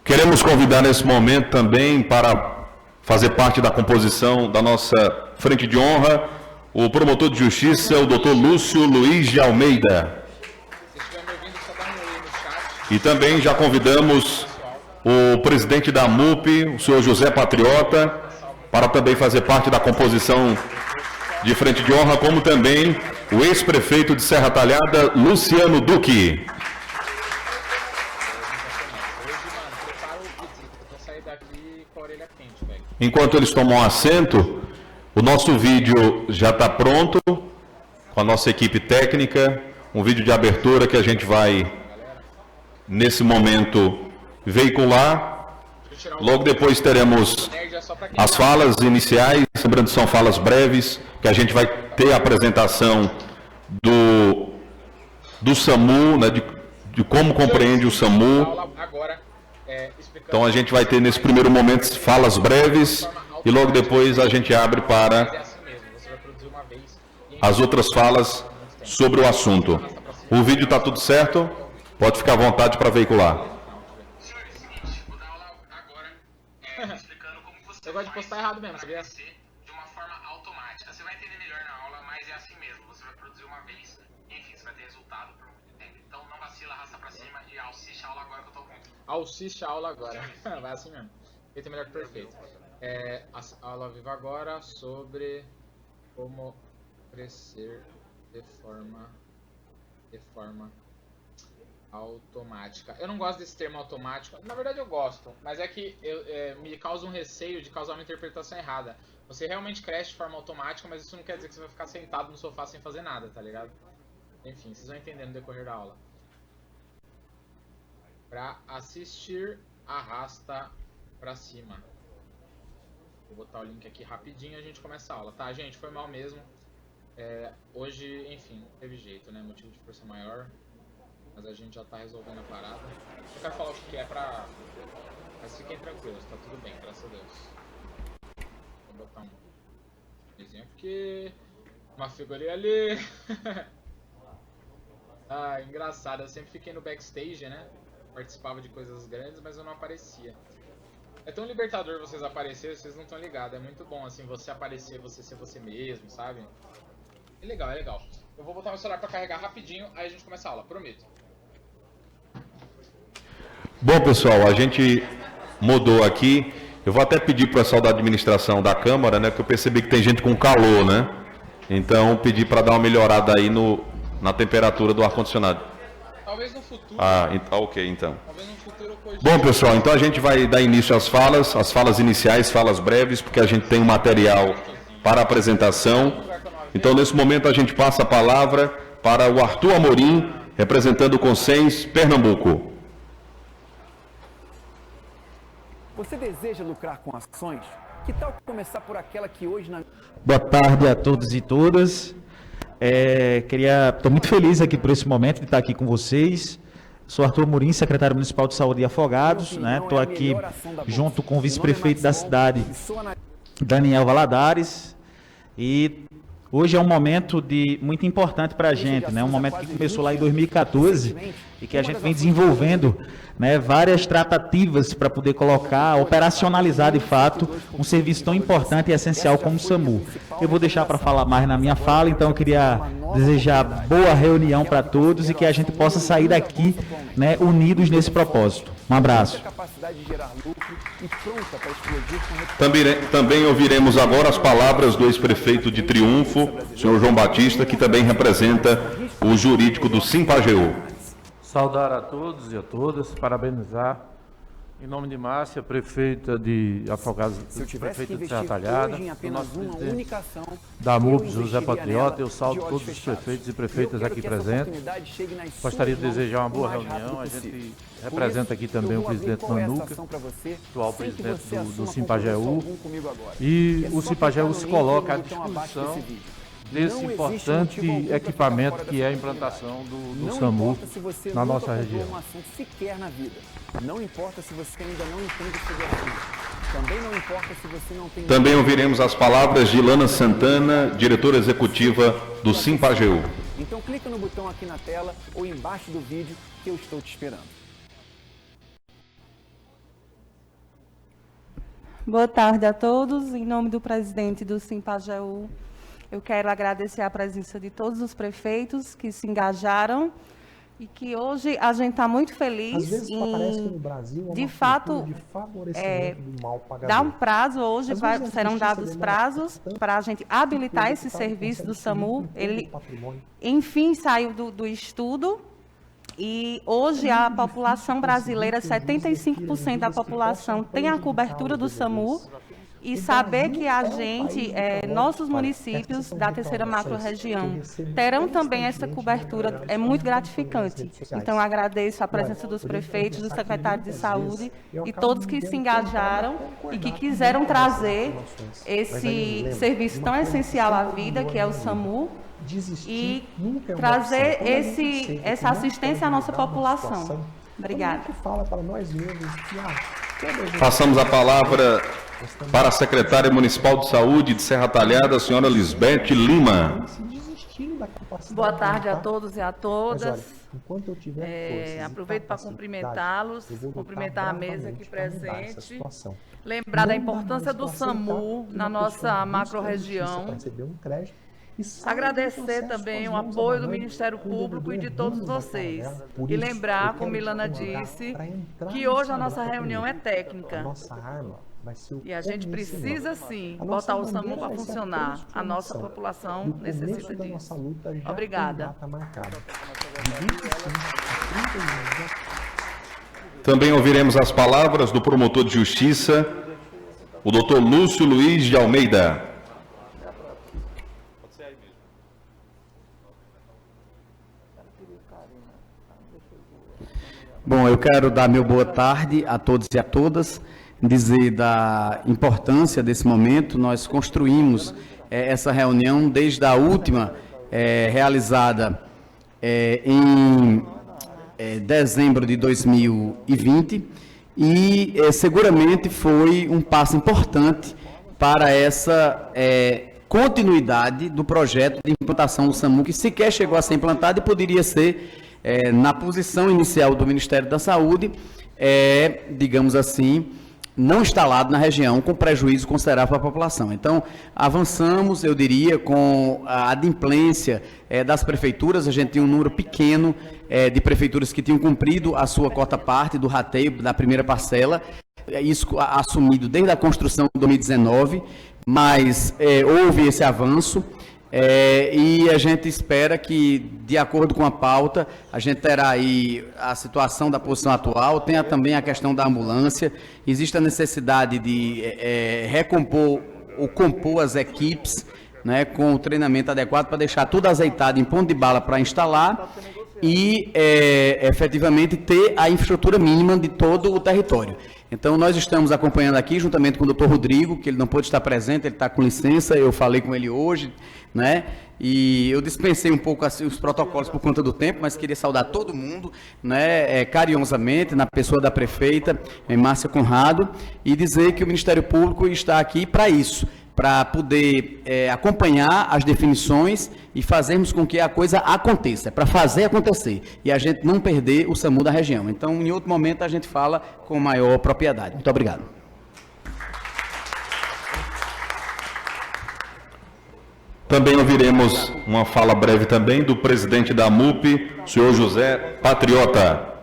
Queremos convidar nesse momento também para fazer parte da composição da nossa frente de honra o promotor de justiça, o Dr. Lúcio Luiz de Almeida. E também já convidamos o presidente da MUP, o senhor José Patriota, para também fazer parte da composição de frente de honra, como também o ex-prefeito de Serra Talhada, Luciano Duque. Enquanto eles tomam assento, o nosso vídeo já está pronto, com a nossa equipe técnica, um vídeo de abertura que a gente vai, nesse momento, veicular. Logo depois teremos as falas iniciais, lembrando que são falas breves, que a gente vai ter a apresentação do SAMU, né, de como compreende o SAMU. Então a gente vai ter nesse primeiro momento falas breves e logo depois a gente abre para as outras falas sobre o assunto. O vídeo está tudo certo? Pode ficar à vontade para veicular. Eu gosto de postar errado mesmo, sabia? De uma forma automática. Você vai entender melhor na aula, mas é assim mesmo. Você vai produzir uma vez, enfim, você vai ter resultado por muito tempo. Então não vacila, arrasta pra cima e assiste a aula agora que eu tô com. Assiste a aula agora. Vai assim mesmo. Feito melhor que perfeito. A aula viva agora sobre como crescer de forma automática. Eu não gosto desse termo automático. Na verdade eu gosto, mas é que me causa um receio de causar uma interpretação errada. Você realmente cresce de forma automática, mas isso não quer dizer que você vai ficar sentado no sofá sem fazer nada, tá ligado? Enfim, vocês vão entender no decorrer da aula. Para assistir, arrasta pra cima. Vou botar o link aqui rapidinho e a gente começa a aula. Tá, gente? Foi mal mesmo. Hoje, enfim, não teve jeito, né? Motivo de força maior. Mas a gente já tá resolvendo a parada. Eu quero falar o que é pra... Mas fiquem tranquilos, tá tudo bem, graças a Deus. Vou botar um exemplo aqui. Uma figurinha ali. Engraçado, eu sempre fiquei no backstage, né? Participava de coisas grandes, mas eu não aparecia. É tão libertador vocês aparecerem, vocês não estão ligados. É muito bom, assim, você aparecer, você ser você mesmo, sabe? É legal, é legal. Eu vou botar meu celular pra carregar rapidinho, aí a gente começa a aula, prometo. Bom, pessoal, a gente mudou aqui. Eu vou até pedir para o pessoal da administração da Câmara, né? Porque eu percebi que tem gente com calor, né? Então, pedir para dar uma melhorada aí na temperatura do ar-condicionado. Talvez no futuro. Ok, então. Talvez no futuro eu Bom, pessoal, então a gente vai dar início às falas iniciais, falas breves, porque a gente tem um material para apresentação. Então, nesse momento, a gente passa a palavra para o Arthur Amorim, representando o Consens Pernambuco. Você deseja lucrar com ações? Que tal começar por aquela que hoje... Boa tarde a todos e todas. Estou muito feliz aqui por esse momento de estar aqui com vocês. Sou Arthur Amorim, secretário municipal de Saúde e Afogados. Estou aqui junto com o vice-prefeito da cidade, Daniel Valadares. E hoje é um momento muito importante para a gente, né? Um momento que começou lá em 2014 e que a gente vem desenvolvendo, né, várias tratativas para poder colocar, operacionalizar de fato um serviço tão importante e essencial como o SAMU. Eu vou deixar para falar mais na minha fala, então eu queria desejar boa reunião para todos e que a gente possa sair daqui, né, unidos nesse propósito. Um abraço. Também ouviremos agora as palavras do ex-prefeito de Triunfo, senhor João Batista, que também representa o jurídico do Simpageu. Saudar a todos e a todas, parabenizar, em nome de Márcia, prefeita de Afogados, prefeita de Serra Talhada, o nosso presidente da MUP, José Patriota, eu saldo todos os prefeitos e prefeitas aqui presentes. Gostaria de desejar uma boa reunião, a gente representa aqui também o presidente Nanuca, atual presidente do Simpageu, e o Simpageu se coloca à disposição desse importante equipamento que é a implantação do SAMU na nossa região. Não importa se você ainda não entende sobre o assunto. Também não importa se você não tem... Também ouviremos as palavras de Ilana Santana, diretora executiva do Simpageu. Então clica no botão aqui na tela ou embaixo do vídeo que eu estou te esperando. Boa tarde a todos. Em nome do presidente do Simpajeú, eu quero agradecer a presença de todos os prefeitos que se engajaram e que hoje a gente está muito feliz em, de fato, dar um prazo. Hoje serão dados prazos para a gente habilitar esse serviço do SAMU. Ele, enfim, saiu do estudo. E hoje a população brasileira, 75% da população tem a cobertura do SAMU, e saber que a gente, nossos municípios da terceira macro-região, terão também essa cobertura é muito gratificante. Então, agradeço a presença dos prefeitos, do secretário de saúde e todos que se engajaram e que quiseram trazer esse serviço tão essencial à vida, que é o SAMU, e trazer essa assistência à nossa população. Obrigada. Passamos a palavra para a secretária municipal de saúde de Serra Talhada, a senhora Lisbeth Lima. Boa tarde a todos e a todas. Aproveito para cumprimentá-los, cumprimentar a mesa aqui presente, lembrar da importância do SAMU na nossa macro-região. Agradecer também o apoio do Ministério Público e de todos vocês. E lembrar, como Milana disse, que hoje a nossa reunião é técnica. E a gente precisa, sim, botar o SAMU para funcionar. A nossa população necessita disso. Obrigada. Também ouviremos as palavras do promotor de justiça, o doutor Lúcio Luiz de Almeida. Bom, eu quero dar meu boa tarde a todos e a todas, dizer da importância desse momento. Nós construímos essa reunião desde a última realizada em dezembro de 2020 e seguramente foi um passo importante para essa continuidade do projeto de implantação do SAMU, que sequer chegou a ser implantado e poderia ser na posição inicial do Ministério da Saúde, digamos assim, não instalado na região, com prejuízo considerável para a população. Então, avançamos, eu diria, com a adimplência das prefeituras. A gente tinha um número pequeno de prefeituras que tinham cumprido a sua cota parte do rateio da primeira parcela, isso assumido desde a construção de 2019, mas houve esse avanço. E a gente espera que, de acordo com a pauta, a gente terá aí a situação da posição atual, tenha também a questão da ambulância, existe a necessidade de recompor ou compor as equipes, né, com o treinamento adequado para deixar tudo azeitado em ponto de bala para instalar e, efetivamente, ter a infraestrutura mínima de todo o território. Então, nós estamos acompanhando aqui, juntamente com o doutor Rodrigo, que ele não pôde estar presente, ele está com licença, eu falei com ele hoje, né? E eu dispensei um pouco assim, os protocolos por conta do tempo, mas queria saudar todo mundo, né, carinhosamente, na pessoa da prefeita, Márcia Conrado, e dizer que o Ministério Público está aqui para isso, para poder acompanhar as definições e fazermos com que a coisa aconteça, para fazer acontecer, e a gente não perder o SAMU da região. Então, em outro momento, a gente fala com maior propriedade. Muito obrigado. Também ouviremos uma fala breve também do presidente da MUP, senhor José Patriota.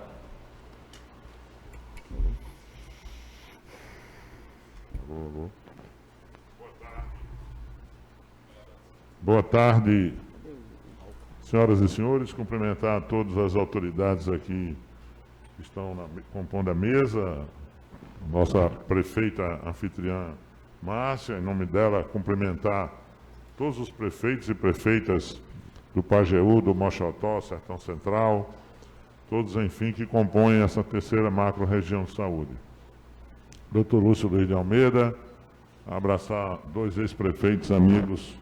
Boa tarde, senhoras e senhores. Cumprimentar a todas as autoridades aqui que estão compondo a mesa. Nossa prefeita anfitriã Márcia, em nome dela, cumprimentar todos os prefeitos e prefeitas do Pajeú, do Moxotó, Sertão Central, todos, enfim, que compõem essa terceira macro-região de saúde. Dr. Lúcio Luiz de Almeida, abraçar dois ex-prefeitos amigos,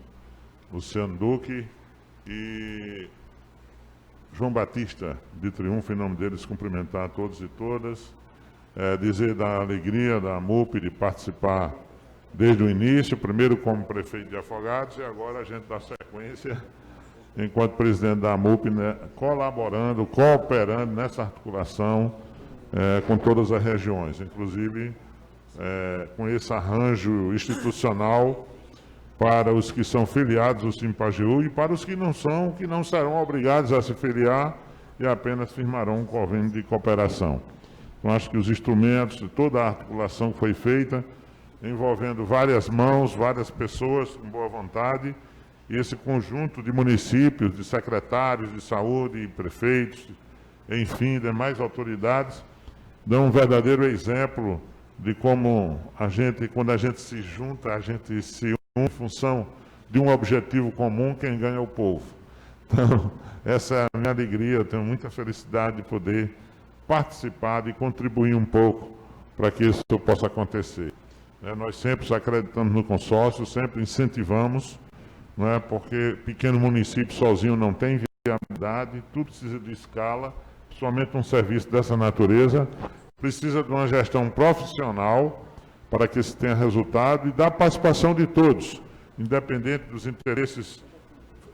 Luciano Duque e João Batista de Triunfo, em nome deles, cumprimentar a todos e todas, dizer da alegria da MUP de participar desde o início, primeiro como prefeito de Afogados e agora a gente dá sequência, enquanto presidente da MUP, né, colaborando, cooperando nessa articulação com todas as regiões, inclusive com esse arranjo institucional para os que são filiados do Simpajeú e para os que não são, que não serão obrigados a se filiar e apenas firmarão um convênio de cooperação. Então, acho que os instrumentos, toda a articulação que foi feita, envolvendo várias mãos, várias pessoas com boa vontade, e esse conjunto de municípios, de secretários de saúde, prefeitos, enfim, demais autoridades, dão um verdadeiro exemplo de como a gente, quando a gente se junta, a gente se une em função de um objetivo comum, quem ganha é o povo. Então, essa é a minha alegria, eu tenho muita felicidade de poder participar e contribuir um pouco para que isso possa acontecer. Nós sempre acreditamos no consórcio, sempre incentivamos, porque pequeno município sozinho não tem viabilidade, tudo precisa de escala, principalmente um serviço dessa natureza, precisa de uma gestão profissional para que se tenha resultado e da participação de todos, independente dos interesses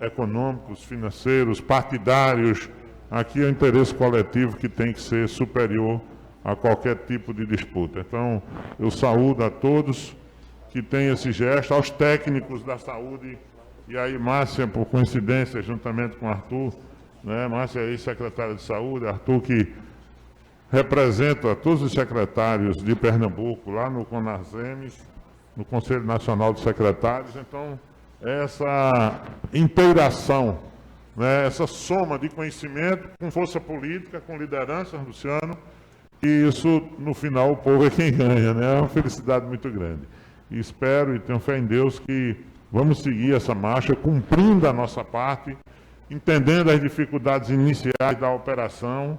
econômicos, financeiros, partidários. Aqui é o interesse coletivo que tem que ser superior a qualquer tipo de disputa. Então, eu saúdo a todos que têm esse gesto, aos técnicos da saúde, e aí Márcia, por coincidência, juntamente com Arthur, Márcia é ex-secretária de saúde, Arthur que representa todos os secretários de Pernambuco, lá no CONASEMES, no Conselho Nacional de Secretários. Então, essa integração, essa soma de conhecimento com força política, com liderança, Luciano, e isso, no final, o povo é quem ganha, É uma felicidade muito grande. E espero e tenho fé em Deus que vamos seguir essa marcha, cumprindo a nossa parte, entendendo as dificuldades iniciais da operação,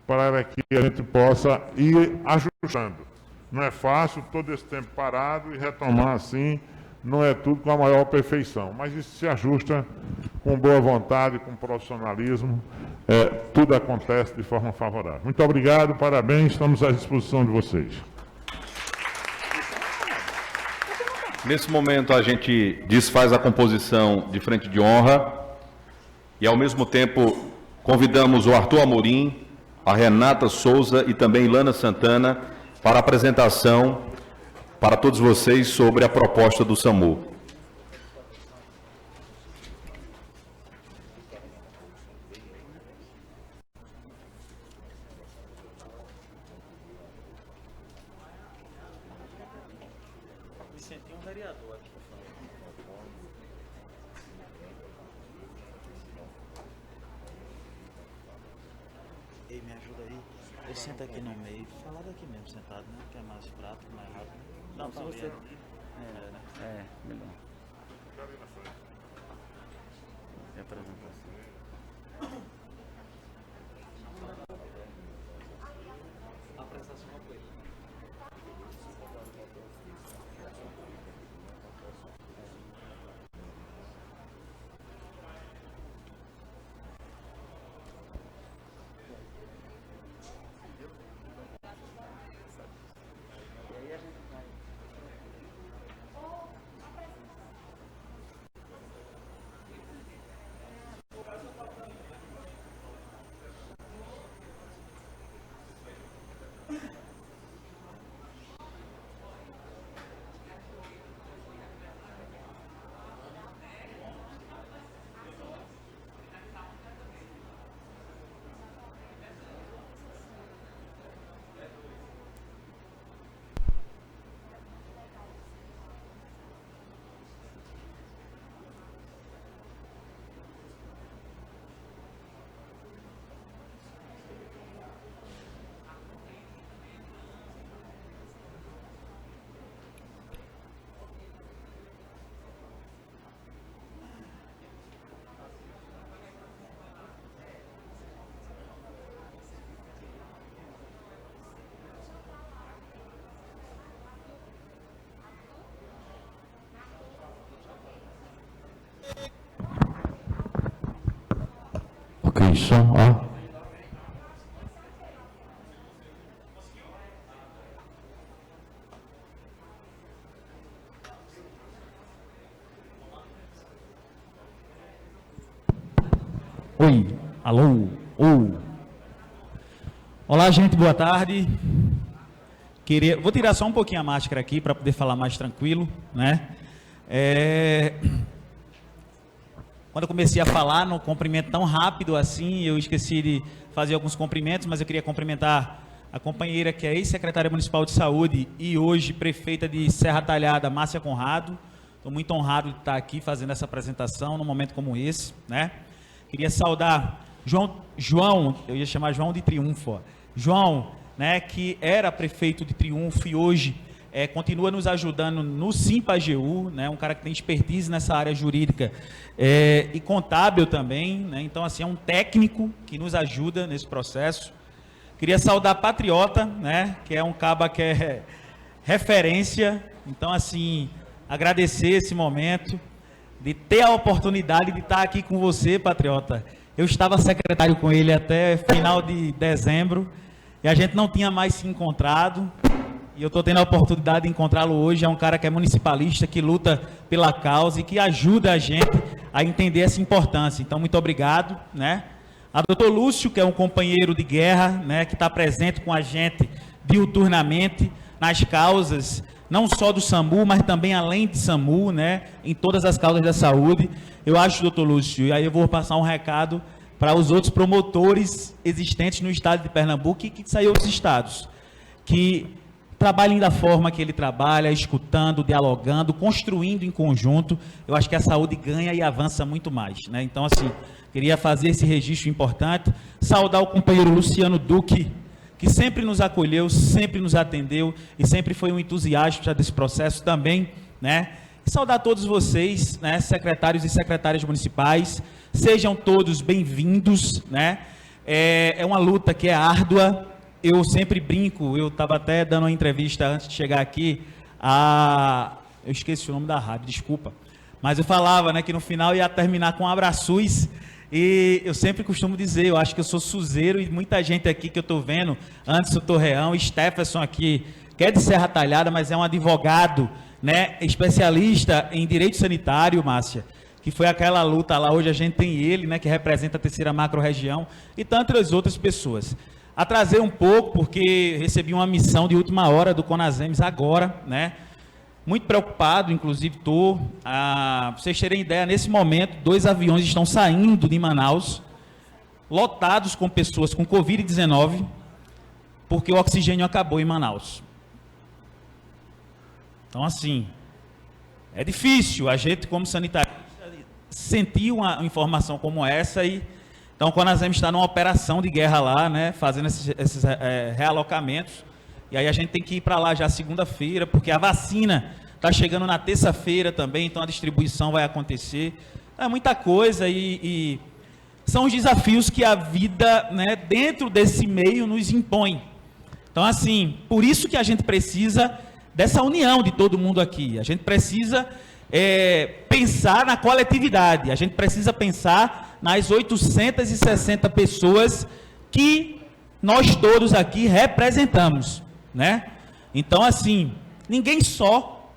para que a gente possa ir ajustando. Não é fácil todo esse tempo parado e retomar assim, não é tudo com a maior perfeição, mas isso se ajusta com boa vontade, com profissionalismo, tudo acontece de forma favorável. Muito obrigado, parabéns, estamos à disposição de vocês. Nesse momento a gente desfaz a composição de frente de honra e ao mesmo tempo convidamos o Arthur Amorim, a Renata Souza e também Ilana Santana para a apresentação para todos vocês sobre a proposta do SAMU. Tem um vereador aqui, por favor. Ei, me ajuda aí. Eu sento aqui no meio. Falar daqui mesmo, sentado, né? Que é mais prático, mais rápido. Não, se você... melhor. E apresentação. A apresentação não foi. Ok, som, ó. Oi, alô, Olá, gente, boa tarde. Vou tirar só um pouquinho a máscara aqui para poder falar mais tranquilo, né? Quando eu comecei a falar, no cumprimento tão rápido assim, eu esqueci de fazer alguns cumprimentos, mas eu queria cumprimentar a companheira que é ex-secretária municipal de saúde e hoje prefeita de Serra Talhada, Márcia Conrado. Estou muito honrado de estar aqui fazendo essa apresentação num momento como esse, né? Queria saudar João, eu ia chamar João de Triunfo, ó. João, né, que era prefeito de Triunfo e hoje continua nos ajudando no Sim-Pajeú, né, um cara que tem expertise nessa área jurídica e contábil também, né, então assim, é um técnico que nos ajuda nesse processo. Queria saudar Patriota, né, que é um caba que é referência, então assim, agradecer esse momento, de ter a oportunidade de estar aqui com você, Patriota. Eu estava secretário com ele até final de dezembro, e a gente não tinha mais se encontrado, e eu estou tendo a oportunidade de encontrá-lo hoje. É um cara que é municipalista, que luta pela causa e que ajuda a gente a entender essa importância. Então, muito obrigado, né? A doutor Lúcio, que é um companheiro de guerra, né, que está presente com a gente diuturnamente nas causas, não só do SAMU, mas também além de SAMU, né, em todas as causas da saúde. Eu acho, doutor Lúcio, e aí eu vou passar um recado para os outros promotores existentes no estado de Pernambuco e que saem outros estados, que trabalhem da forma que ele trabalha, escutando, dialogando, construindo em conjunto. Eu acho que a saúde ganha e avança muito mais, né? Então, assim, queria fazer esse registro importante, saudar o companheiro Luciano Duque, que sempre nos acolheu, sempre nos atendeu e sempre foi um entusiasta desse processo também, né? E saudar todos vocês, né, secretários e secretárias municipais, sejam todos bem-vindos, né? É uma luta que é árdua. Eu sempre brinco, eu estava até dando uma entrevista antes de chegar aqui, eu esqueci o nome da rádio, desculpa, mas eu falava, né, que no final ia terminar com um abraços, e eu sempre costumo dizer, eu acho que eu sou suzeiro, e muita gente aqui que eu estou vendo, antes do Torreão, Stephenson aqui, que é de Serra Talhada, mas é um advogado, né, especialista em direito sanitário, Márcia, que foi aquela luta lá, hoje a gente tem ele, né, que representa a terceira macro-região, e tantas outras pessoas. Atrasei um pouco, porque recebi uma missão de última hora do Conasems agora, né? Muito preocupado, inclusive estou. Para vocês terem ideia, nesse momento, 2 aviões estão saindo de Manaus, lotados com pessoas com Covid-19, porque o oxigênio acabou em Manaus. Então, assim, é difícil a gente, como sanitarista, sentir uma informação como essa e... Então, o Conasems está numa operação de guerra lá, né, fazendo esses realocamentos, e aí a gente tem que ir para lá já segunda-feira, porque a vacina está chegando na terça-feira também, então a distribuição vai acontecer. É muita coisa e são os desafios que a vida, né, dentro desse meio nos impõe. Então, assim, por isso que a gente precisa dessa união de todo mundo aqui. A gente precisa pensar na coletividade, a gente precisa pensar nas 860 pessoas que nós todos aqui representamos, né? Então, assim, ninguém só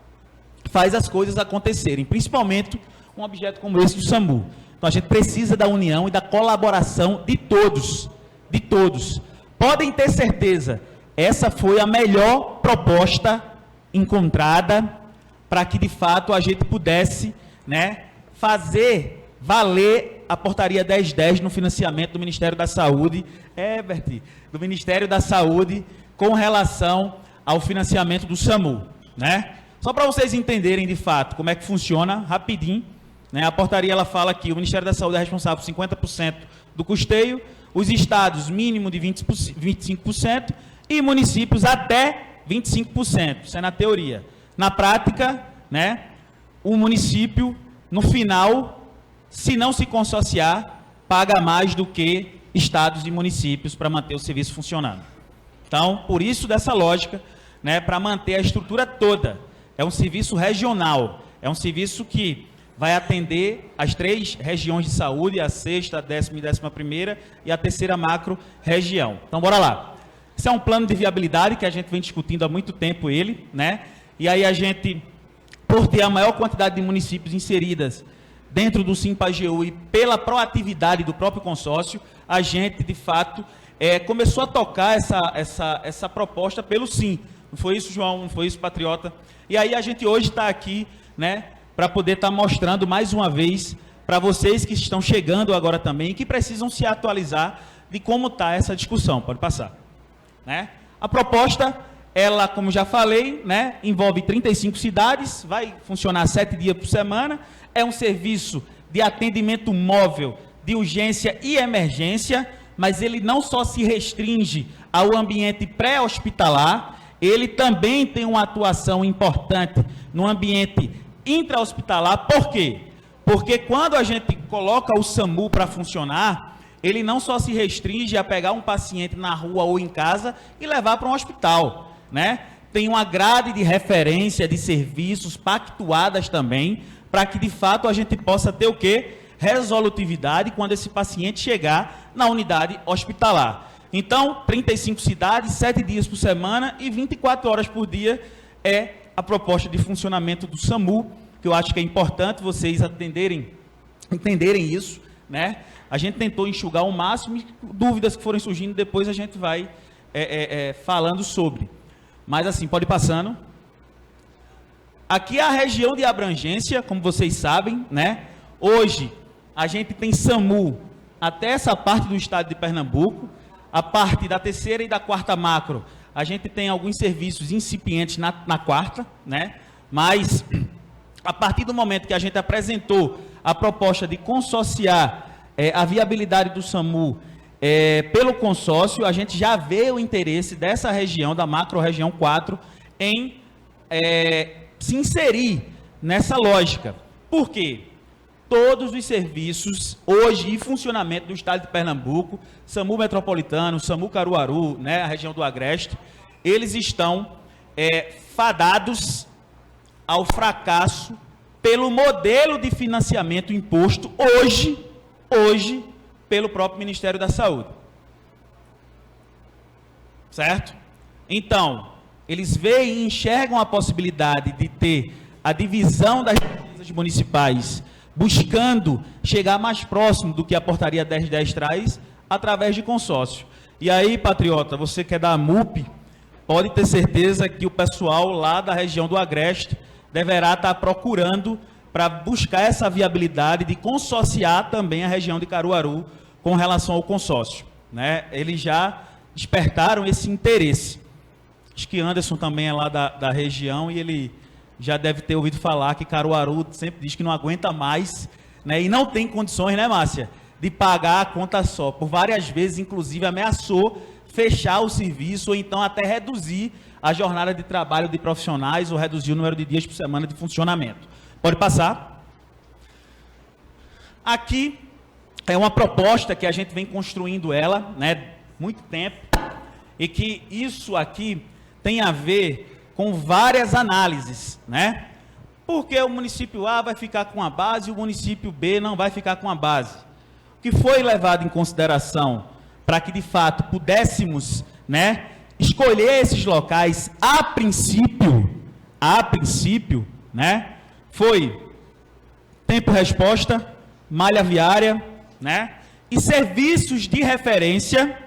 faz as coisas acontecerem, principalmente um objeto como esse do SAMU. Então, a gente precisa da união e da colaboração de todos, de todos. Podem ter certeza, essa foi a melhor proposta encontrada para que, de fato, a gente pudesse, né, fazer valer a portaria 1010 no financiamento do Ministério da Saúde, do Ministério da Saúde, com relação ao financiamento do SAMU, né? Só para vocês entenderem, de fato, como é que funciona, rapidinho, né? A portaria, ela fala que o Ministério da Saúde é responsável por 50% do custeio, os estados, mínimo de 25%, e municípios até 25%, isso é na teoria. Na prática, né, o município, no final, se não se consociar, paga mais do que estados e municípios para manter o serviço funcionando. Então, por isso dessa lógica, né, para manter a estrutura toda. É um serviço regional, é um serviço que vai atender as 3 regiões de saúde, a 6ª, a 10ª e 11ª, e a terceira macro-região. Então, bora lá. Esse é um plano de viabilidade que a gente vem discutindo há muito tempo ele, né? E aí a gente, por ter a maior quantidade de municípios inseridas dentro do Sim-Pajeú e pela proatividade do próprio consórcio, a gente, de fato, começou a tocar essa proposta pelo Sim, Não foi isso, João? Não foi isso, Patriota? E aí a gente hoje está aqui, né, para poder estar mostrando mais uma vez para vocês que estão chegando agora também, que precisam se atualizar de como está essa discussão. Pode passar. Né? A proposta, ela, como já falei, né, envolve 35 cidades, vai funcionar 7 dias por semana, é um serviço de atendimento móvel de urgência e emergência, mas ele não só se restringe ao ambiente pré-hospitalar, ele também tem uma atuação importante no ambiente intra-hospitalar. Por quê? Porque quando a gente coloca o SAMU para funcionar, ele não só se restringe a pegar um paciente na rua ou em casa e levar para um hospital, né? Tem uma grade de referência de serviços pactuadas também, para que de fato a gente possa ter o quê? Resolutividade quando esse paciente chegar na unidade hospitalar. Então, 35 cidades, 7 dias por semana e 24 horas por dia é a proposta de funcionamento do SAMU, que eu acho que é importante vocês entenderem isso, né? A gente tentou enxugar o máximo, dúvidas que forem surgindo, depois a gente vai falando sobre. Mas assim, pode ir passando. Aqui é a região de abrangência, como vocês sabem, né? Hoje, a gente tem SAMU até essa parte do estado de Pernambuco. A parte da terceira e da quarta macro, a gente tem alguns serviços incipientes na quarta, né? Mas, a partir do momento que a gente apresentou a proposta de consorciar a viabilidade do SAMU pelo consórcio, a gente já vê o interesse dessa região, da macro-região 4, em se inserir nessa lógica. Por quê? Todos os serviços hoje em funcionamento do estado de Pernambuco, SAMU Metropolitano, SAMU Caruaru, né, a região do Agreste, eles estão fadados ao fracasso pelo modelo de financiamento imposto hoje pelo próprio Ministério da Saúde. Certo? Então, eles veem e enxergam a possibilidade de ter a divisão das despesas municipais buscando chegar mais próximo do que a portaria 1010 traz, através de consórcio. E aí, Patriota, você que é da MUP, pode ter certeza que o pessoal lá da região do Agreste deverá estar procurando para buscar essa viabilidade de consorciar também a região de Caruaru com relação ao consórcio, né? Eles já despertaram esse interesse. Acho que Anderson também é lá da região e ele já deve ter ouvido falar que Caruaru sempre diz que não aguenta mais, né? E não tem condições, né, Márcia, de pagar a conta só. Por várias vezes, inclusive, ameaçou fechar o serviço ou então até reduzir a jornada de trabalho de profissionais ou reduzir o número de dias por semana de funcionamento. Pode passar. Aqui é uma proposta que a gente vem construindo ela, né, muito tempo, e que isso aqui tem a ver com várias análises, né? Porque o município A vai ficar com a base e o município B não vai ficar com a base. O que foi levado em consideração para que, de fato, pudéssemos, né, escolher esses locais a princípio, né, foi tempo-resposta, malha viária, né, e serviços de referência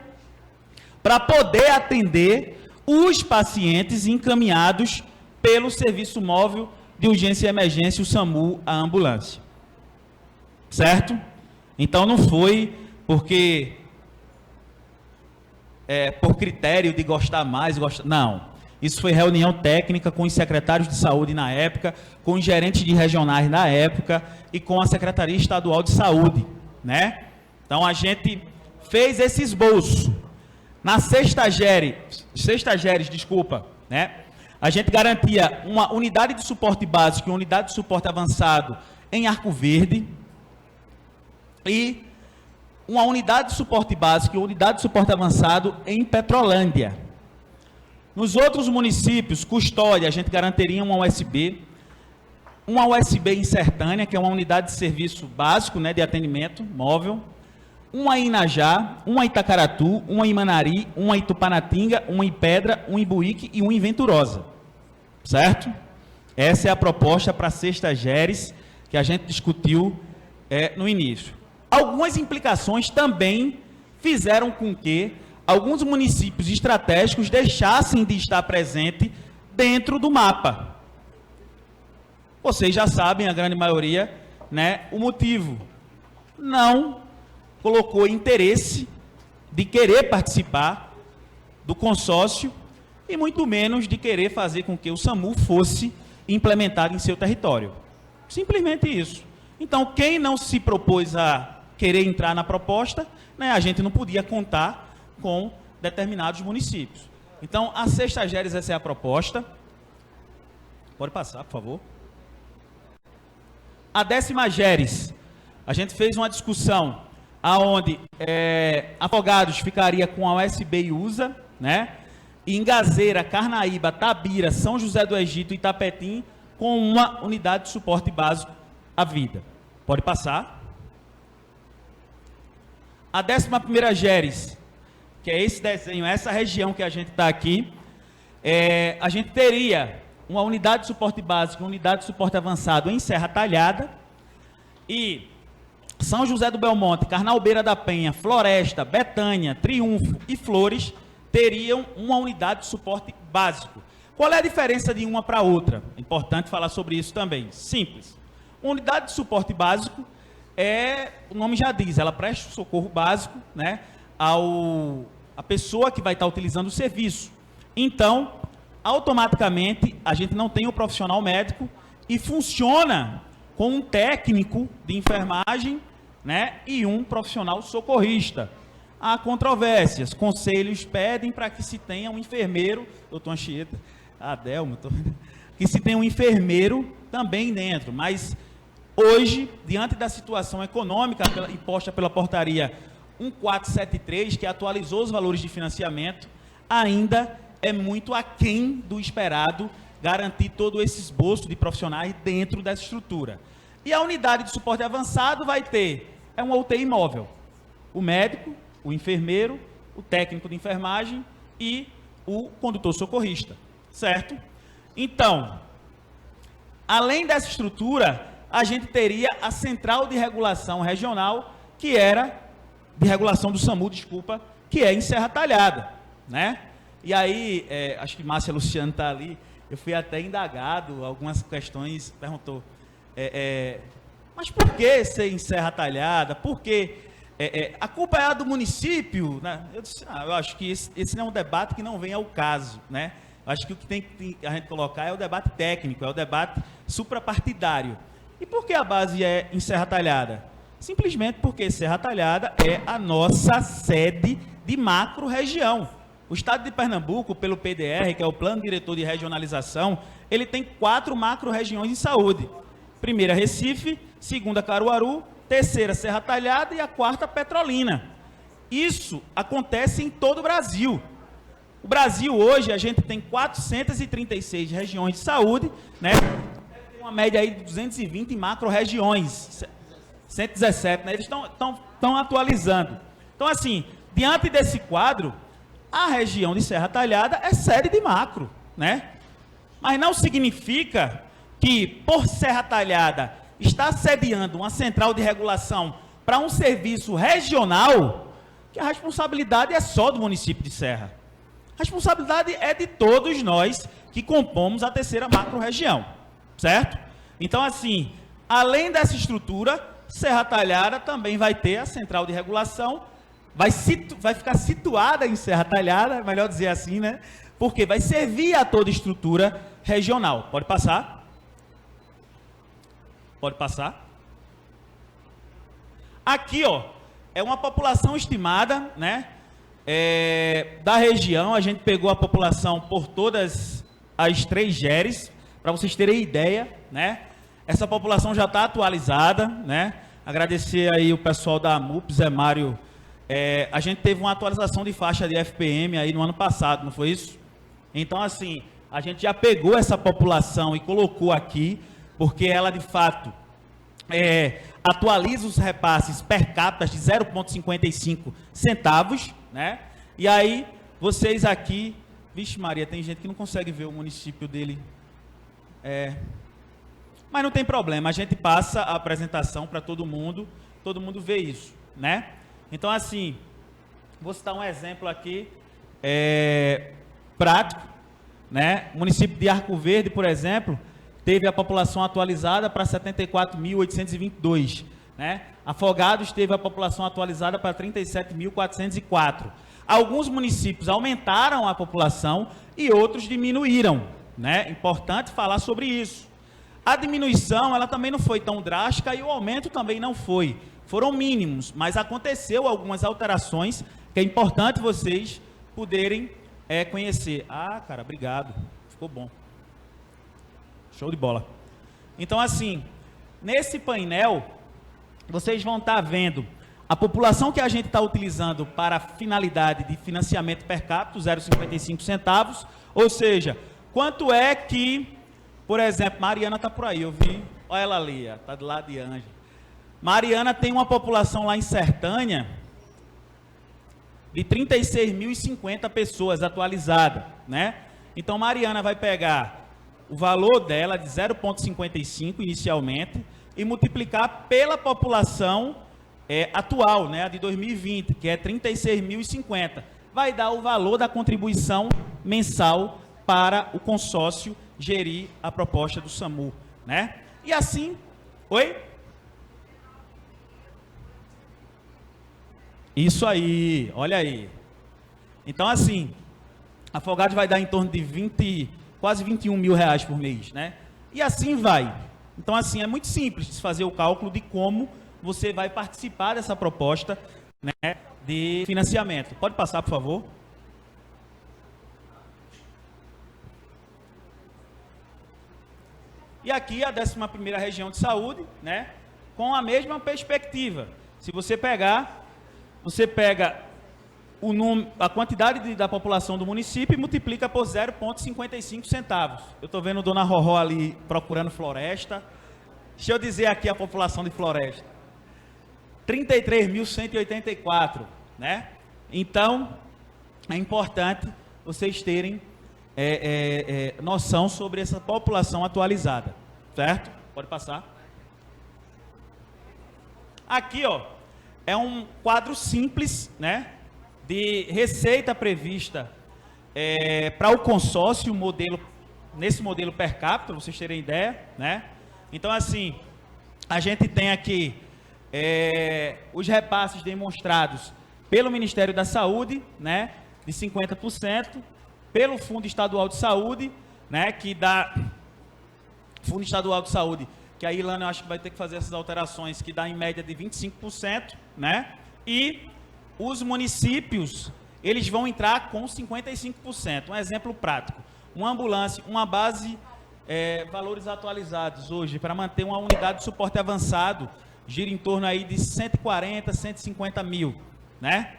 para poder atender os pacientes encaminhados pelo Serviço Móvel de Urgência e Emergência, o SAMU, a ambulância. Certo? Então não foi porque por critério de gostar mais, não. Isso foi reunião técnica com os secretários de saúde na época, com os gerentes de regionais na época e com a Secretaria Estadual de Saúde, né? Então a gente fez esse esboço. Na sextageres, né? A gente garantia uma unidade de suporte básico e uma unidade de suporte avançado em Arco Verde e uma unidade de suporte básico e uma unidade de suporte avançado em Petrolândia. Nos outros municípios, Custódia, a gente garantiria uma USB em Sertânia, que é uma unidade de serviço básico, né, de atendimento móvel, uma em Inajá, uma em Itacaratu, uma em Manari, uma em Tupanatinga, uma em Pedra, uma em Buíque e uma em Venturosa. Certo? Essa é a proposta para sextageres que a gente discutiu no início. Algumas implicações também fizeram com que alguns municípios estratégicos deixassem de estar presente dentro do mapa. Vocês já sabem, a grande maioria, né, o motivo. Não colocou interesse de querer participar do consórcio e muito menos de querer fazer com que o SAMU fosse implementado em seu território. Simplesmente isso. Então, quem não se propôs a querer entrar na proposta, né, a gente não podia contar com determinados municípios. Então, a 6ª GERES, essa é a proposta. Pode passar, por favor. A 10ª GERES, a gente fez uma discussão aonde Afogados ficaria com a USB e USA, né? E Ingazeira, Carnaíba, Tabira, São José do Egito e Itapetim com uma unidade de suporte básico à vida. Pode passar. A 11ª GERES, que é esse desenho, essa região que a gente está aqui, a gente teria uma unidade de suporte básico, uma unidade de suporte avançado em Serra Talhada, e São José do Belmonte, Carnalbeira da Penha, Floresta, Betânia, Triunfo e Flores teriam uma unidade de suporte básico. Qual é a diferença de uma para outra? É importante falar sobre isso também. Simples. Uma unidade de suporte básico o nome já diz, ela presta o socorro básico, né, a pessoa que vai estar utilizando o serviço. Então, automaticamente, a gente não tem um profissional médico e funciona com um técnico de enfermagem, né, e um profissional socorrista. Há controvérsias, conselhos pedem para que se tenha um enfermeiro, doutor Anchieta, Adelmo, que se tenha um enfermeiro também dentro, mas hoje, diante da situação econômica imposta pela portaria 1473, que atualizou os valores de financiamento, ainda é muito aquém do esperado garantir todo esse esboço de profissionais dentro dessa estrutura. E a unidade de suporte avançado vai ter uma UTI móvel, o médico, o enfermeiro, o técnico de enfermagem e o condutor socorrista, certo? Então, além dessa estrutura, a gente teria a central de regulação regional, que era, de regulação do SAMU, desculpa, que é em Serra Talhada, né? E aí, acho que Márcia Luciano está ali, eu fui até indagado, algumas questões, perguntou, mas por que ser em Serra Talhada? Por que a culpa é a do município? Né? Eu disse, eu acho que esse não é um debate que não vem ao caso, né? Eu acho que o que tem que a gente colocar é o debate técnico, é o debate suprapartidário. E por que a base é em Serra Talhada? Simplesmente porque Serra Talhada é a nossa sede de macro-região. O estado de Pernambuco, pelo PDR, que é o Plano Diretor de Regionalização, ele tem 4 macro-regiões em saúde. Primeira, Recife, segunda, Caruaru, terceira, Serra Talhada e a 4ª, Petrolina. Isso acontece em todo o Brasil. O Brasil hoje, a gente tem 436 regiões de saúde, né? Uma média aí de 220 macro-regiões, 117, né? Eles estão atualizando. Então, assim, diante desse quadro, a região de Serra Talhada é sede de macro, né? Mas não significa que, por Serra Talhada, está sediando uma central de regulação para um serviço regional, que a responsabilidade é só do município de Serra. A responsabilidade é de todos nós que compomos a 3ª macro-região, certo? Então, assim, além dessa estrutura, Serra Talhada também vai ter a central de regulação, vai ficar situada em Serra Talhada, melhor dizer assim, né? Porque vai servir a toda estrutura regional. Pode passar? Pode passar? Aqui, ó, é uma população estimada, né? Da região, a gente pegou a população por todas as 3 GERES, para vocês terem ideia, né? Essa população já está atualizada, né? Agradecer aí o pessoal da MUP, Zé Mário. A gente teve uma atualização de faixa de FPM aí no ano passado, não foi isso? Então, assim, a gente já pegou essa população e colocou aqui, porque ela, de fato, atualiza os repasses per capita de 0,55 centavos, né? E aí, vocês aqui... Vixe Maria, tem gente que não consegue ver o município dele. Mas não tem problema, a gente passa a apresentação para todo mundo vê isso, né? Então, assim, Vou citar um exemplo aqui, prático, né? O município de Arco Verde, por exemplo, teve a população atualizada para 74.822, né? Afogados teve a população atualizada para 37.404. Alguns municípios aumentaram a população e outros diminuíram, né? Importante falar sobre isso. A diminuição, ela também não foi tão drástica e o aumento também não foi. Foram mínimos, mas aconteceu algumas alterações que é importante vocês poderem conhecer. Ah, cara, obrigado. Ficou bom. Show de bola. Então, assim, nesse painel, vocês vão estar vendo a população que a gente está utilizando para a finalidade de financiamento per capita, 0,55 centavos, ou seja, quanto é que, por exemplo, Mariana está por aí, eu vi, olha ela ali, está do lado de Ângela. Mariana tem uma população lá em Sertânia de 36.050 pessoas atualizada, né? Então, Mariana vai pegar o valor dela de 0,55 inicialmente e multiplicar pela população atual, né, a de 2020, que é 36.050. Vai dar o valor da contribuição mensal para o consórcio gerir a proposta do SAMU, né? E assim, oi? Isso aí, olha aí. Então, assim, Afogados vai dar em torno de quase 21 mil reais por mês, né? E assim vai. Então, assim, é muito simples de fazer o cálculo de como você vai participar dessa proposta, né, de financiamento. Pode passar, por favor. E aqui a 11ª região de saúde, né, com a mesma perspectiva. Se você pegar, você pega a quantidade da população do município e multiplica por 0,55 centavos. Eu estou vendo Dona Roró ali procurando floresta. Deixa eu dizer aqui a população de Floresta. 33.184, né? Então, é importante vocês terem noção sobre essa população atualizada, certo? Pode passar. Aqui, ó, é um quadro simples, né, de receita prevista para o consórcio nesse modelo per capita, para vocês terem ideia, né? Então, assim, a gente tem aqui os repasses demonstrados pelo Ministério da Saúde, né, de 50%, pelo Fundo Estadual de Saúde, né, que dá Fundo Estadual de Saúde, que a Ilana eu acho que vai ter que fazer essas alterações, que dá em média de 25%, né? E os municípios, eles vão entrar com 55%. Um exemplo prático, uma ambulância, uma base, valores atualizados hoje, para manter uma unidade de suporte avançado, gira em torno aí de 140, 150 mil, né?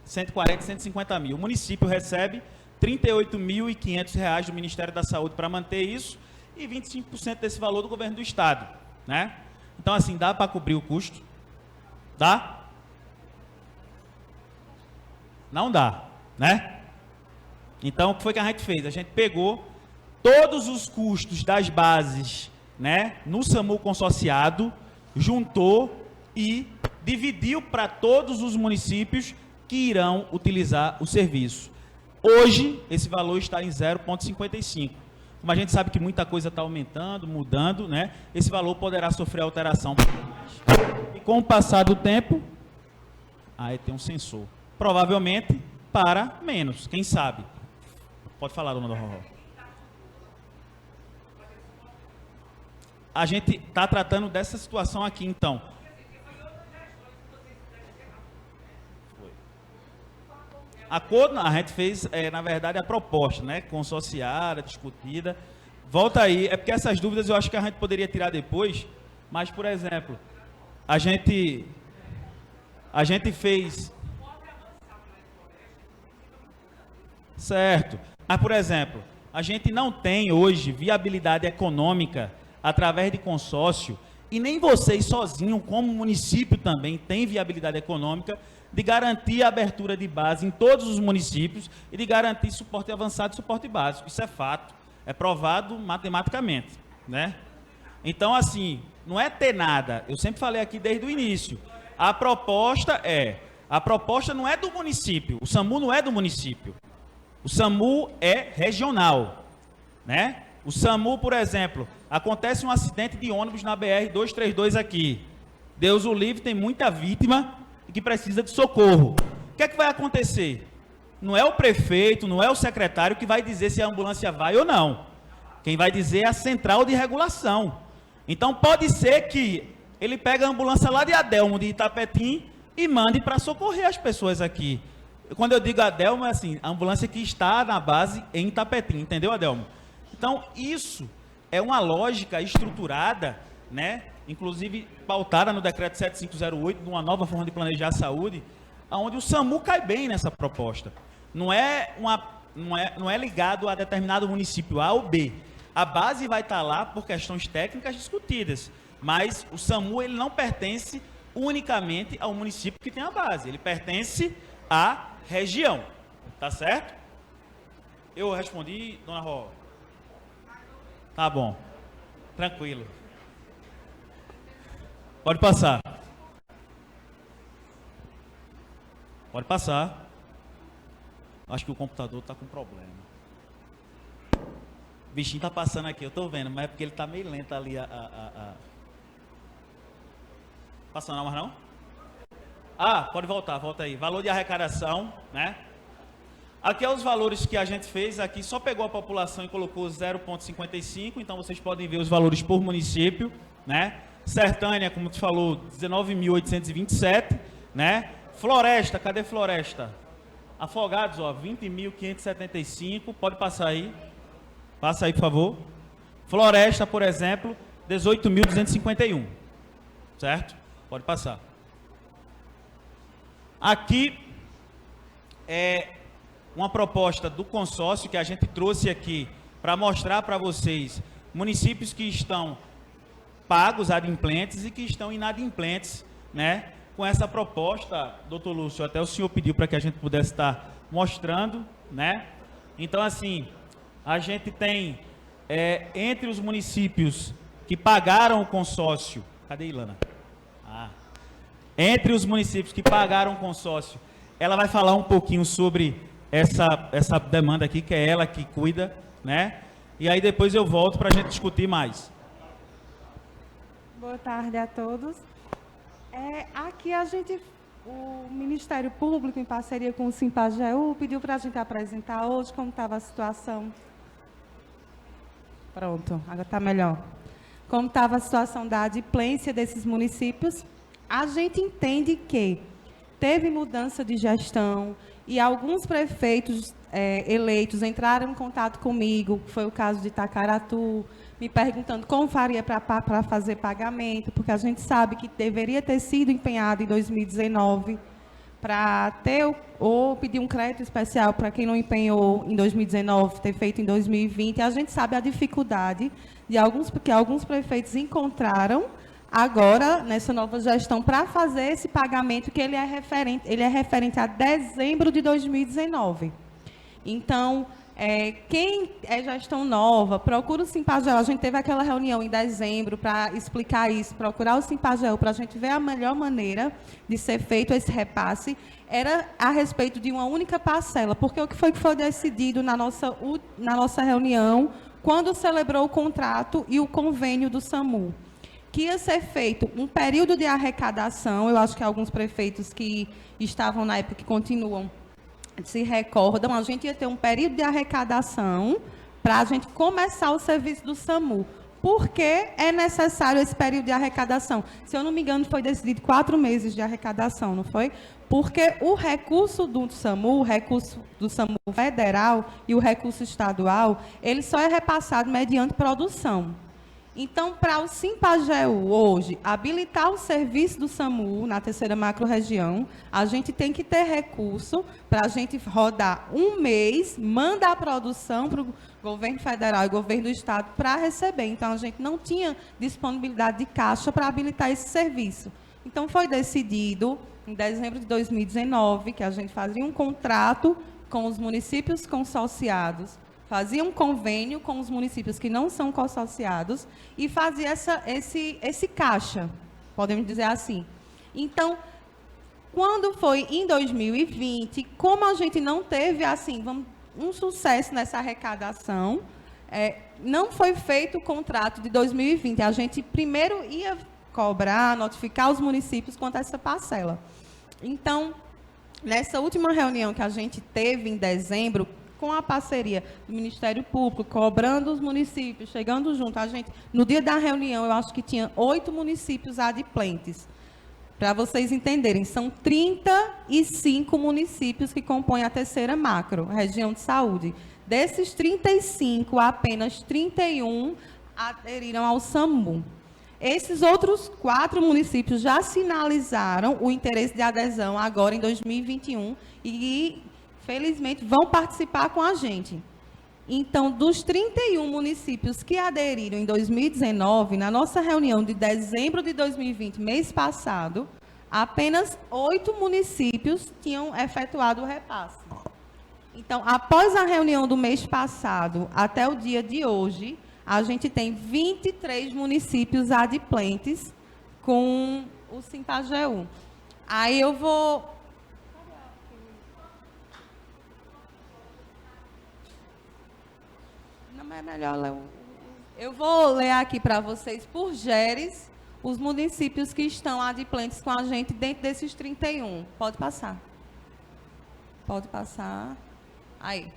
140, 150 mil. O município recebe R$ 38.500 do Ministério da Saúde para manter isso e 25% desse valor do governo do estado, né? Então, assim, dá para cobrir o custo? Dá? Não dá, né? Então, o que foi que a gente fez? A gente pegou todos os custos das bases, né, no SAMU consorciado, juntou e dividiu para todos os municípios que irão utilizar o serviço. Hoje, esse valor está em 0,55. Como a gente sabe que muita coisa está aumentando, mudando, né, esse valor poderá sofrer alteração. E com o passar do tempo, aí tem um sensor. Provavelmente para menos, quem sabe. Pode falar, dona Roró. A gente está tratando dessa situação aqui, então. A gente fez, na verdade, a proposta, né, consorciada, discutida. Volta aí, é porque essas dúvidas eu acho que a gente poderia tirar depois, mas, por exemplo, a gente fez... Certo. Mas, por exemplo, a gente não tem hoje viabilidade econômica através de consórcio, e nem vocês sozinhos, como município também, tem viabilidade econômica de garantir a abertura de base em todos os municípios e de garantir suporte avançado e suporte básico. Isso é fato, é provado matematicamente, né? Então, assim, não é ter nada. Eu sempre falei aqui desde o início. A proposta é A proposta não é do município, o SAMU não é do município. O SAMU é regional, né? O SAMU, por exemplo, acontece um acidente de ônibus na BR-232 aqui. Deus o livre, tem muita vítima que precisa de socorro. O que é que vai acontecer? Não é o prefeito, não é o secretário que vai dizer se a ambulância vai ou não. Quem vai dizer é a central de regulação. Então pode ser que ele pegue a ambulância lá de Adelmo, de Itapetim, e mande para socorrer as pessoas aqui. Quando eu digo Adelmo, é assim, a ambulância que está na base em Itapetim, entendeu, Adelmo? Então, isso é uma lógica estruturada, né? Inclusive pautada no decreto 7508, de uma nova forma de planejar a saúde, onde o SAMU cai bem nessa proposta. Não é ligado a determinado município A ou B. A base vai estar lá por questões técnicas discutidas, mas o SAMU ele não pertence unicamente ao município que tem a base, ele pertence à região, tá certo? Eu respondi, dona Ró. Tá bom, tranquilo. Pode passar. Pode passar. Acho que o computador está com problema. O bichinho está passando aqui, eu estou vendo, mas é porque ele está meio lento ali. Passando não, mas não? Ah, pode voltar, volta aí. Valor de arrecadação, né? Aqui é os valores que a gente fez aqui, só pegou a população e colocou 0,55, então vocês podem ver os valores por município, né? Sertânia, como tu falou, 19.827, né? Floresta, cadê Floresta? Afogados, ó, 20.575, pode passar aí. Passa aí, por favor. Floresta, por exemplo, 18.251, certo? Pode passar. Aqui é uma proposta do consórcio que a gente trouxe aqui para mostrar para vocês municípios que estão pagos, adimplentes, e que estão inadimplentes, né? Com essa proposta, doutor Lúcio, até o senhor pediu para que a gente pudesse estar mostrando, né? Então, assim, a gente tem, entre os municípios que pagaram o consórcio, cadê Ilana? Entre os municípios que pagaram o consórcio, ela vai falar um pouquinho sobre essa demanda aqui, que é ela que cuida, né? E aí depois eu volto para a gente discutir mais. Boa tarde a todos. Aqui o Ministério Público, em parceria com o Simpageu, pediu para a gente apresentar hoje como estava a situação. Pronto, agora está melhor. Como estava a situação da adimplência desses municípios. A gente entende que teve mudança de gestão e alguns prefeitos eleitos entraram em contato comigo, foi o caso de Itacaratu, me perguntando como faria para fazer pagamento, porque a gente sabe que deveria ter sido empenhado em 2019 para ter ou pedir um crédito especial para quem não empenhou em 2019, ter feito em 2020. A gente sabe a dificuldade que alguns prefeitos encontraram agora, nessa nova gestão, para fazer esse pagamento, que ele é referente a dezembro de 2019. Então, quem é gestão nova, procura o Simpageu. A gente teve aquela reunião em dezembro para explicar isso, procurar o Simpageu para a gente ver a melhor maneira de ser feito esse repasse. Era a respeito de uma única parcela, porque o que foi decidido na nossa reunião, quando celebrou o contrato e o convênio do SAMU, que ia ser feito um período de arrecadação. Eu acho que alguns prefeitos que estavam na época, que continuam, se recordam, a gente ia ter um período de arrecadação para a gente começar o serviço do SAMU. Por que é necessário esse período de arrecadação? Se eu não me engano, foi decidido 4 meses de arrecadação, não foi? Porque o recurso do SAMU, o recurso do SAMU federal e o recurso estadual, ele só é repassado mediante produção. Então, para o Simpageu hoje habilitar o serviço do SAMU na terceira macro-região, a gente tem que ter recurso para a gente rodar um mês, mandar a produção para o governo federal e governo do estado para receber. Então, a gente não tinha disponibilidade de caixa para habilitar esse serviço. Então, foi decidido, em dezembro de 2019, que a gente fazia um contrato com os municípios consorciados, fazia um convênio com os municípios que não são consorciados e fazia esse caixa, podemos dizer assim. Então, Quando foi em 2020, como a gente não teve assim, um sucesso nessa arrecadação, não foi feito o contrato de 2020. A gente primeiro ia cobrar, notificar os municípios quanto a essa parcela. Então, nessa última reunião que a gente teve em dezembro, com a parceria do Ministério Público, cobrando os municípios, chegando junto, a gente, no dia da reunião, eu acho que tinha 8 municípios adimplentes. Para vocês entenderem, são 35 municípios que compõem a terceira macro, região de saúde. Desses 35, apenas 31 aderiram ao SAMU. Esses outros 4 municípios já sinalizaram o interesse de adesão agora em 2021 e, felizmente, vão participar com a gente. Então, dos 31 municípios que aderiram em 2019, na nossa reunião de dezembro de 2020, mês passado, apenas 8 municípios tinham efetuado o repasse. Então, após a reunião do mês passado, até o dia de hoje, a gente tem 23 municípios adimplentes com o Simpageu. Aí eu vou... Não é melhor, Léo. Eu vou ler aqui para vocês, por GERES, os municípios que estão adimplentes com a gente dentro desses 31. Pode passar. Pode passar. Aí.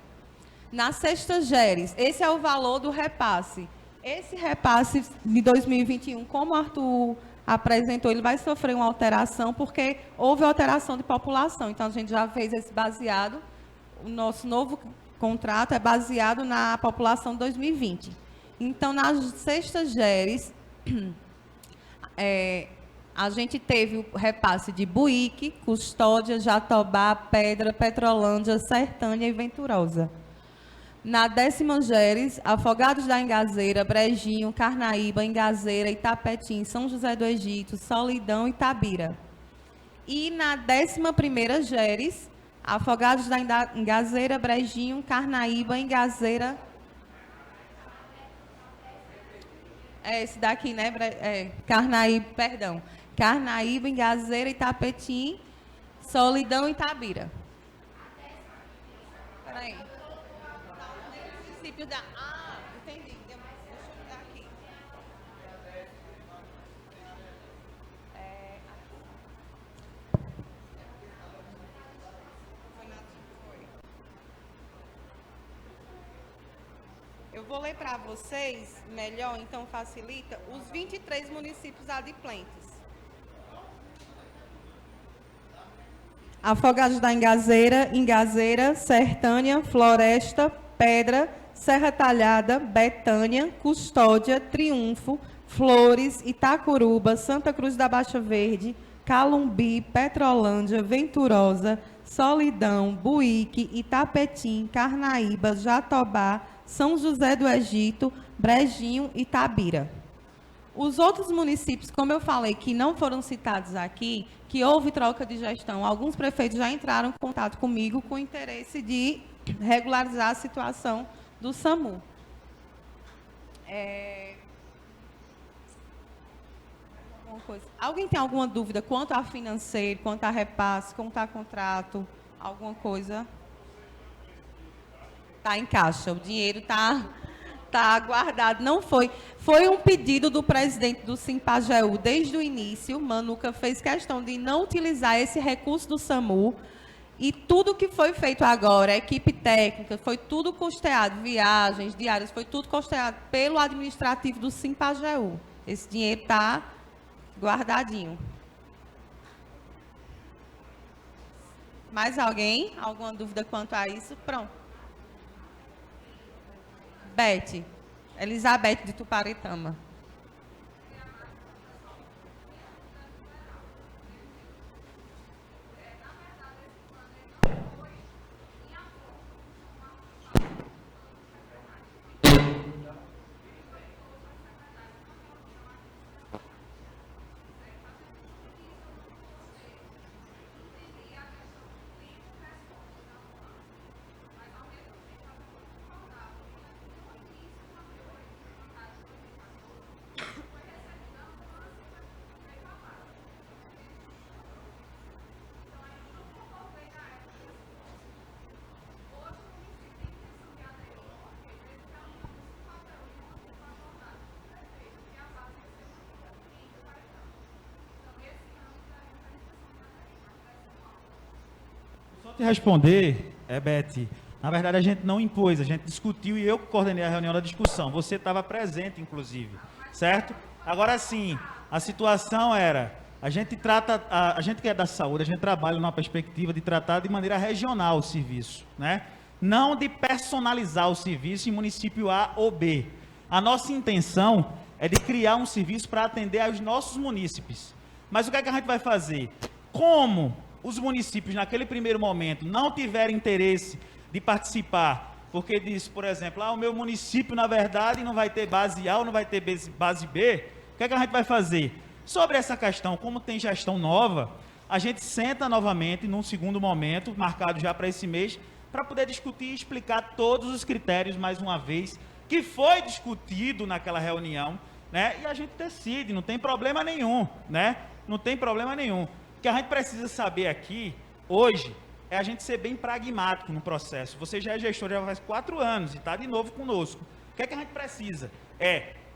Na sexta GERES, esse é o valor do repasse. Esse repasse de 2021, como o Arthur apresentou, ele vai sofrer uma alteração, porque houve alteração de população. Então, a gente já fez esse baseado. O nosso novo contrato é baseado na população de 2020. Então, na sexta GERES, a gente teve o repasse de Buíque, Custódia, Jatobá, Pedra, Petrolândia, Sertânia e Venturosa. Na 10ª GERES, Afogados da Ingazeira, Brejinho, Carnaíba, Ingazeira, Itapetim, São José do Egito, Solidão e Itabira. E na 11ª GERES, Afogados da Ingazeira, Brejinho, Carnaíba, Ingazeira... esse daqui, né? Carnaíba, perdão. Carnaíba, Ingazeira, Itapetim, Solidão e Itabira. Espera aí. Entendi. Deixa eu olhar aqui. Eu vou ler para vocês, melhor, então facilita, os 23 municípios adimplentes. Afogados da Ingazeira, Ingazeira, Sertânia, Floresta, Pedra, Serra Talhada, Betânia, Custódia, Triunfo, Flores, Itacuruba, Santa Cruz da Baixa Verde, Calumbi, Petrolândia, Venturosa, Solidão, Buíque, Itapetim, Carnaíba, Jatobá, São José do Egito, Brejinho e Itabira. Os outros municípios, como eu falei, que não foram citados aqui, que houve troca de gestão, alguns prefeitos já entraram em contato comigo com o interesse de regularizar a situação do SAMU. Alguém tem alguma dúvida quanto a financeiro, quanto a repasse, quanto a contrato, alguma coisa? Está em caixa, o dinheiro está guardado. Não foi. Foi um pedido do presidente do Simpageu desde o início. Manuca fez questão de não utilizar esse recurso do SAMU. E tudo que foi feito agora, a equipe técnica, foi tudo custeado, viagens, diárias, foi tudo custeado pelo administrativo do Simpageu. Esse dinheiro está guardadinho. Mais alguém? Alguma dúvida quanto a isso? Pronto. Beth. Elizabeth de Tuparetama. te responder, Beth, na verdade a gente não impôs, a gente discutiu e eu coordenei a reunião da discussão. Você estava presente, inclusive, certo? Agora sim, a situação era, a gente que é da saúde, a gente trabalha numa perspectiva de tratar de maneira regional o serviço, né? Não de personalizar o serviço em município A ou B. A nossa intenção é de criar um serviço para atender aos nossos munícipes. Mas o que é que a gente vai fazer? Como os municípios, naquele primeiro momento, não tiverem interesse de participar, porque diz, por exemplo, o meu município, na verdade, não vai ter base A ou não vai ter base B, o que é que a gente vai fazer? Sobre essa questão, como tem gestão nova, a gente senta novamente, num segundo momento, marcado já para esse mês, para poder discutir e explicar todos os critérios, mais uma vez, que foi discutido naquela reunião, né? E a gente decide, não tem problema nenhum, né? Não tem problema nenhum. O que a gente precisa saber aqui, hoje, é a gente ser bem pragmático no processo. Você já é gestor, já faz 4 anos e está de novo conosco. O que é que a gente precisa?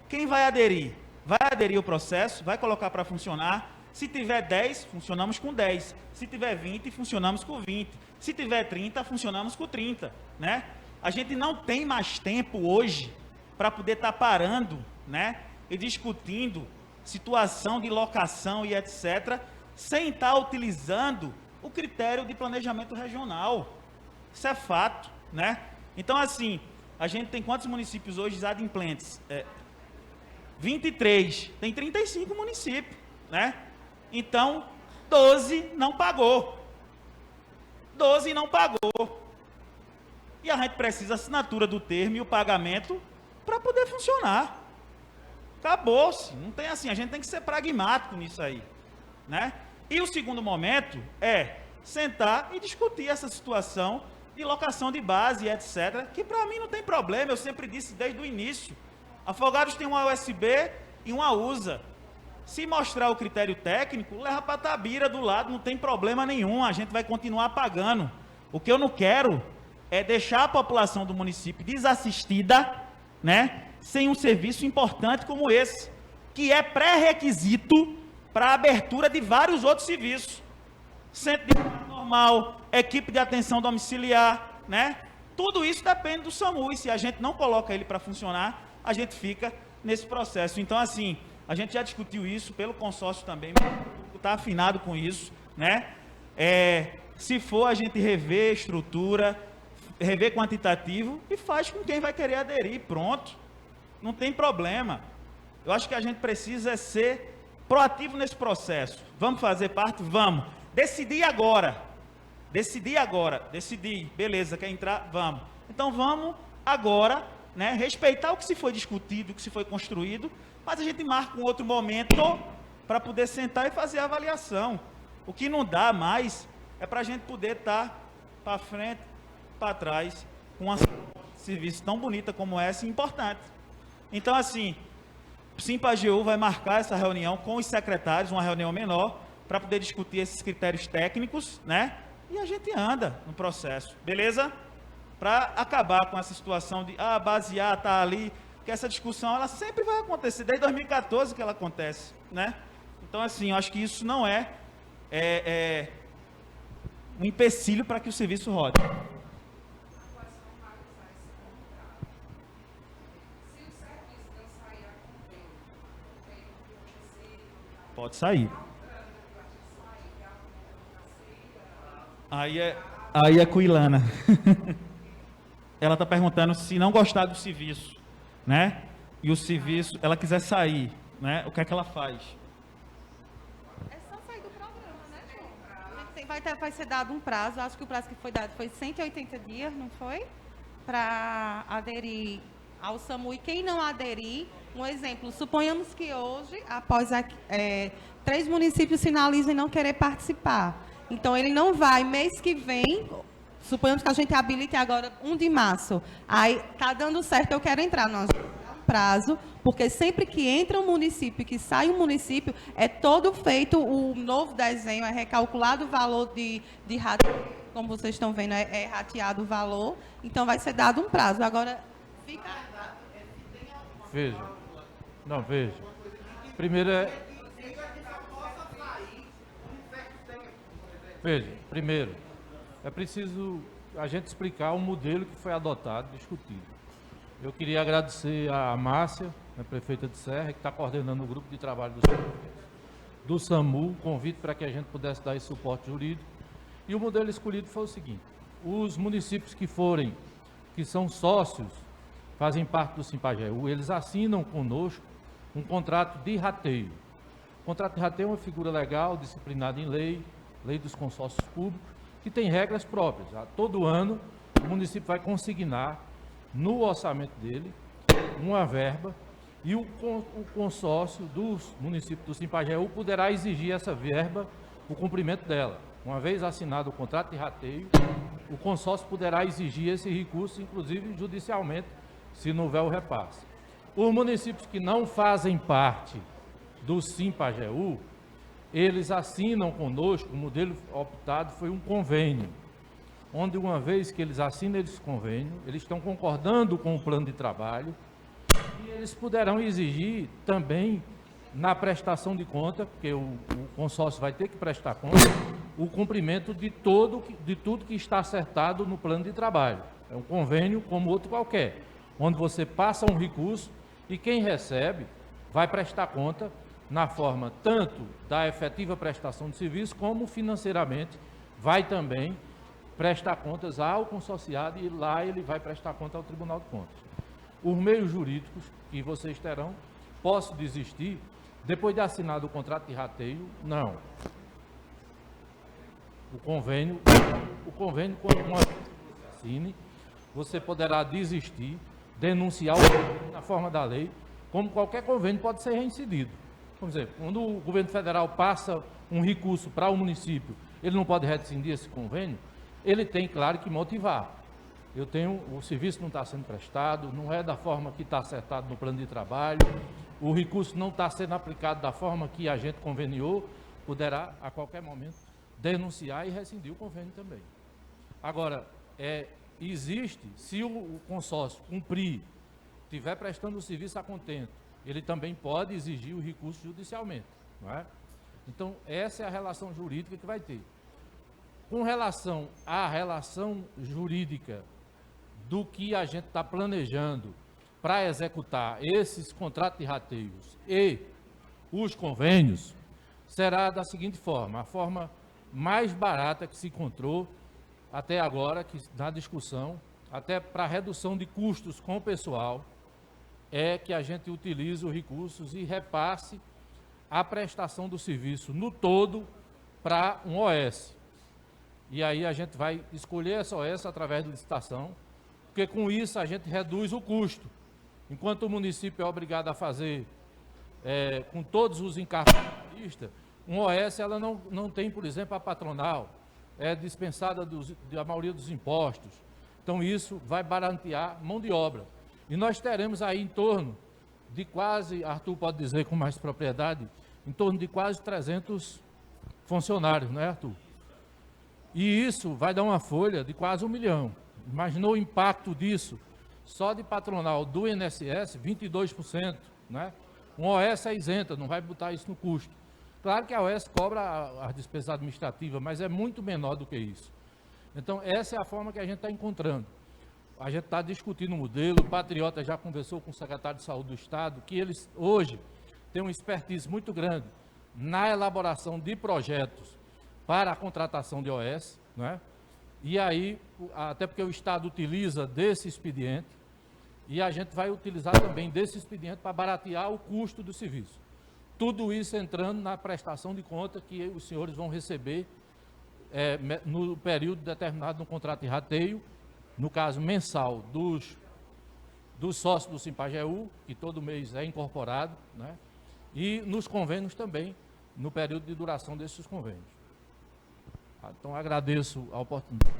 Quem vai aderir? Vai aderir o processo, vai colocar para funcionar. Se tiver 10, funcionamos com 10. Se tiver 20, funcionamos com 20. Se tiver 30, funcionamos com 30, né? A gente não tem mais tempo hoje para poder estar parando, né? E discutindo situação de locação e etc., sem estar utilizando o critério de planejamento regional. Isso é fato, né? Então, assim, a gente tem quantos municípios hoje adimplentes? 23, tem 35 municípios, né? Então, 12 não pagou. 12 não pagou. E a gente precisa da assinatura do termo e o pagamento para poder funcionar. Acabou-se. Não tem assim, a gente tem que ser pragmático nisso aí, né? E o segundo momento é sentar e discutir essa situação de locação de base, etc., que para mim não tem problema, eu sempre disse desde o início. Afogados tem uma USB e uma USA. Se mostrar o critério técnico, leva para Tabira do lado, não tem problema nenhum, a gente vai continuar pagando. O que eu não quero é deixar a população do município desassistida, né, sem um serviço importante como esse, que é pré-requisito para a abertura de vários outros serviços. Centro de trabalho normal, equipe de atenção domiciliar, né? Tudo isso depende do SAMU, e se a gente não coloca ele para funcionar, a gente fica nesse processo. Então, assim, a gente já discutiu isso pelo consórcio também, está afinado com isso, né? Se for a gente rever estrutura, rever quantitativo, e faz com quem vai querer aderir, pronto. Não tem problema. Eu acho que a gente precisa ser proativo nesse processo. Vamos fazer parte? Vamos. Decidir agora. Decidir. Beleza, quer entrar? Vamos. Então vamos agora, né, respeitar o que se foi discutido, o que se foi construído, mas a gente marca um outro momento para poder sentar e fazer a avaliação. O que não dá mais é para a gente poder estar para frente, para trás, com um serviço tão bonita como essa e importante. Então, assim, o Simpageu vai marcar essa reunião com os secretários, uma reunião menor, para poder discutir esses critérios técnicos, né? E a gente anda no processo, beleza? Para acabar com essa situação de, base A está ali, que essa discussão, ela sempre vai acontecer, desde 2014 que ela acontece, né? Então, assim, eu acho que isso não é um empecilho para que o serviço rode. Pode sair. Aí é com Ilana. Ela está perguntando se não gostar do serviço, né? E o serviço, ela quiser sair, né? O que é que ela faz? É só sair do programa, né? Vai ser dado um prazo, acho que o prazo que foi dado foi 180 dias, não foi? Para aderir ao SAMU. E quem não aderir, um exemplo, suponhamos que hoje, após 3 municípios sinalizem não querer participar. Então, ele não vai, mês que vem, suponhamos que a gente habilite agora 1 de março. Aí, tá dando certo, eu quero entrar. Nós vamos dar um prazo, porque sempre que entra um município e que sai um município, é todo feito o novo desenho, é recalculado o valor de rateio, como vocês estão vendo, é rateado o valor. Então, vai ser dado um prazo. Agora, fica... Veja. Não, veja. Primeiro Veja, primeiro, é preciso a gente explicar o modelo que foi adotado, discutido. Eu queria agradecer a Márcia, a prefeita de Serra, que está coordenando o grupo de trabalho do SAMU, o convite para que a gente pudesse dar esse suporte jurídico. E o modelo escolhido foi o seguinte: os municípios que são sócios, fazem parte do Simpajeú, eles assinam conosco um contrato de rateio. O contrato de rateio é uma figura legal, disciplinada em lei dos consórcios públicos, que tem regras próprias. Todo ano, o município vai consignar no orçamento dele uma verba e o consórcio dos municípios do Simpajeú poderá exigir essa verba, o cumprimento dela. Uma vez assinado o contrato de rateio, o consórcio poderá exigir esse recurso, inclusive judicialmente, se não houver o repasse. Os municípios que não fazem parte do Simpajeú, eles assinam conosco, o modelo optado foi um convênio, onde uma vez que eles assinam esse convênio, eles estão concordando com o plano de trabalho e eles poderão exigir também na prestação de conta, porque o consórcio vai ter que prestar conta, o cumprimento de tudo que está acertado no plano de trabalho. É um convênio como outro qualquer, onde você passa um recurso e quem recebe vai prestar conta na forma tanto da efetiva prestação de serviço, como financeiramente vai também prestar contas ao consorciado e lá ele vai prestar conta ao Tribunal de Contas. Os meios jurídicos que vocês terão, posso desistir, depois de assinado o contrato de rateio, não. O convênio, quando uma assine, você poderá desistir, denunciar na forma da lei, como qualquer convênio pode ser reincidido. Vamos dizer, quando o governo federal passa um recurso para o município, ele não pode rescindir esse convênio, ele tem, claro, que motivar. O serviço não está sendo prestado, não é da forma que está acertado no plano de trabalho, o recurso não está sendo aplicado da forma que a gente conveniou, poderá, a qualquer momento, denunciar e rescindir o convênio também. Agora, existe, se o consórcio cumprir, estiver prestando o serviço a contento, ele também pode exigir o recurso judicialmente. Não é? Então, essa é a relação jurídica que vai ter. Com relação à relação jurídica do que a gente está planejando para executar esses contratos de rateios e os convênios, será da seguinte forma: a forma mais barata que se encontrou até agora, que na discussão, até para redução de custos com o pessoal, é que a gente utilize os recursos e repasse a prestação do serviço no todo para um OS. E aí a gente vai escolher essa OS através de licitação, porque com isso a gente reduz o custo. Enquanto o município é obrigado a fazer com todos os encargos, um OS ela não tem, por exemplo, a patronal, é dispensada da maioria dos impostos. Então isso vai baratear mão de obra. E nós teremos aí em torno de quase, Arthur pode dizer com mais propriedade, em torno de quase 300 funcionários, não é, Arthur? E isso vai dar uma folha de quase 1 milhão. Imaginou o impacto disso? Só de patronal do INSS, 22%, né? Um OS é isenta, não vai botar isso no custo. Claro que a OS cobra a despesa administrativa, mas é muito menor do que isso. Então, essa é a forma que a gente está encontrando. A gente está discutindo o modelo, o Patriota já conversou com o secretário de Saúde do Estado, que eles hoje têm uma expertise muito grande na elaboração de projetos para a contratação de OS, né? E aí, até porque o Estado utiliza desse expediente, e a gente vai utilizar também desse expediente para baratear o custo do serviço. Tudo isso entrando na prestação de conta que os senhores vão receber no período determinado no contrato de rateio, no caso mensal dos sócios do Simpajeú, que todo mês é incorporado, né? E nos convênios também, no período de duração desses convênios. Então, agradeço a oportunidade.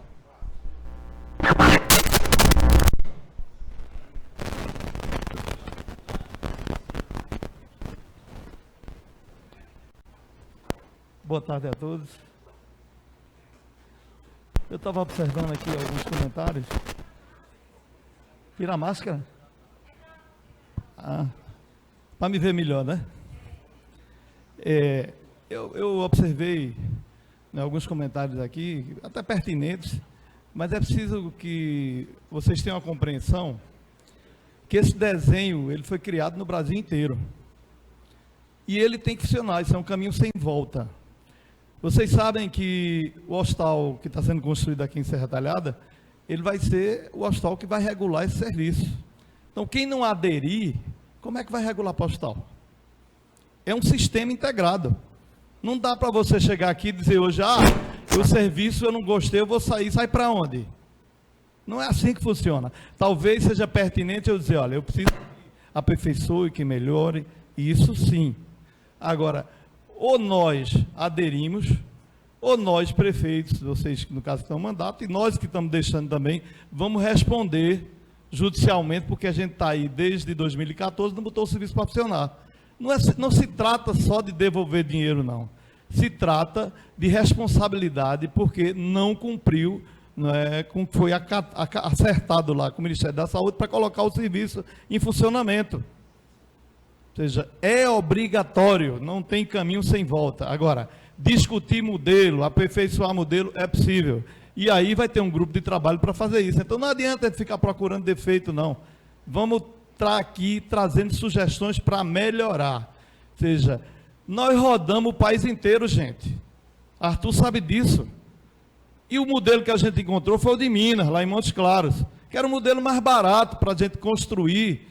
Boa tarde a todos. Eu estava observando aqui alguns comentários. Tira a máscara. Para me ver melhor, né? Eu observei né, alguns comentários aqui, até pertinentes, mas é preciso que vocês tenham a compreensão que esse desenho ele foi criado no Brasil inteiro. E ele tem que funcionar, isso é um caminho sem volta. Vocês sabem que o hospital que está sendo construído aqui em Serra Talhada, ele vai ser o hospital que vai regular esse serviço. Então, quem não aderir, como é que vai regular para o hospital? É um sistema integrado. Não dá para você chegar aqui e dizer hoje, o serviço eu não gostei, eu vou sair. Sai para onde? Não é assim que funciona. Talvez seja pertinente eu dizer, olha, eu preciso que aperfeiçoe, que melhore, isso sim. Agora, ou nós aderimos, ou nós, prefeitos, vocês no caso que estão no mandato, e nós que estamos deixando também, vamos responder judicialmente, porque a gente está aí desde 2014, não botou o serviço para funcionar. Não se trata só de devolver dinheiro, não. Se trata de responsabilidade, porque não cumpriu, com o que foi acertado lá com o Ministério da Saúde para colocar o serviço em funcionamento. Ou seja, é obrigatório, não tem caminho sem volta. Agora, discutir modelo, aperfeiçoar modelo, é possível. E aí vai ter um grupo de trabalho para fazer isso. Então não adianta ficar procurando defeito, não. Vamos estar aqui trazendo sugestões para melhorar. Ou seja, nós rodamos o país inteiro, gente. Arthur sabe disso. E o modelo que a gente encontrou foi o de Minas, lá em Montes Claros, que era o modelo mais barato para a gente construir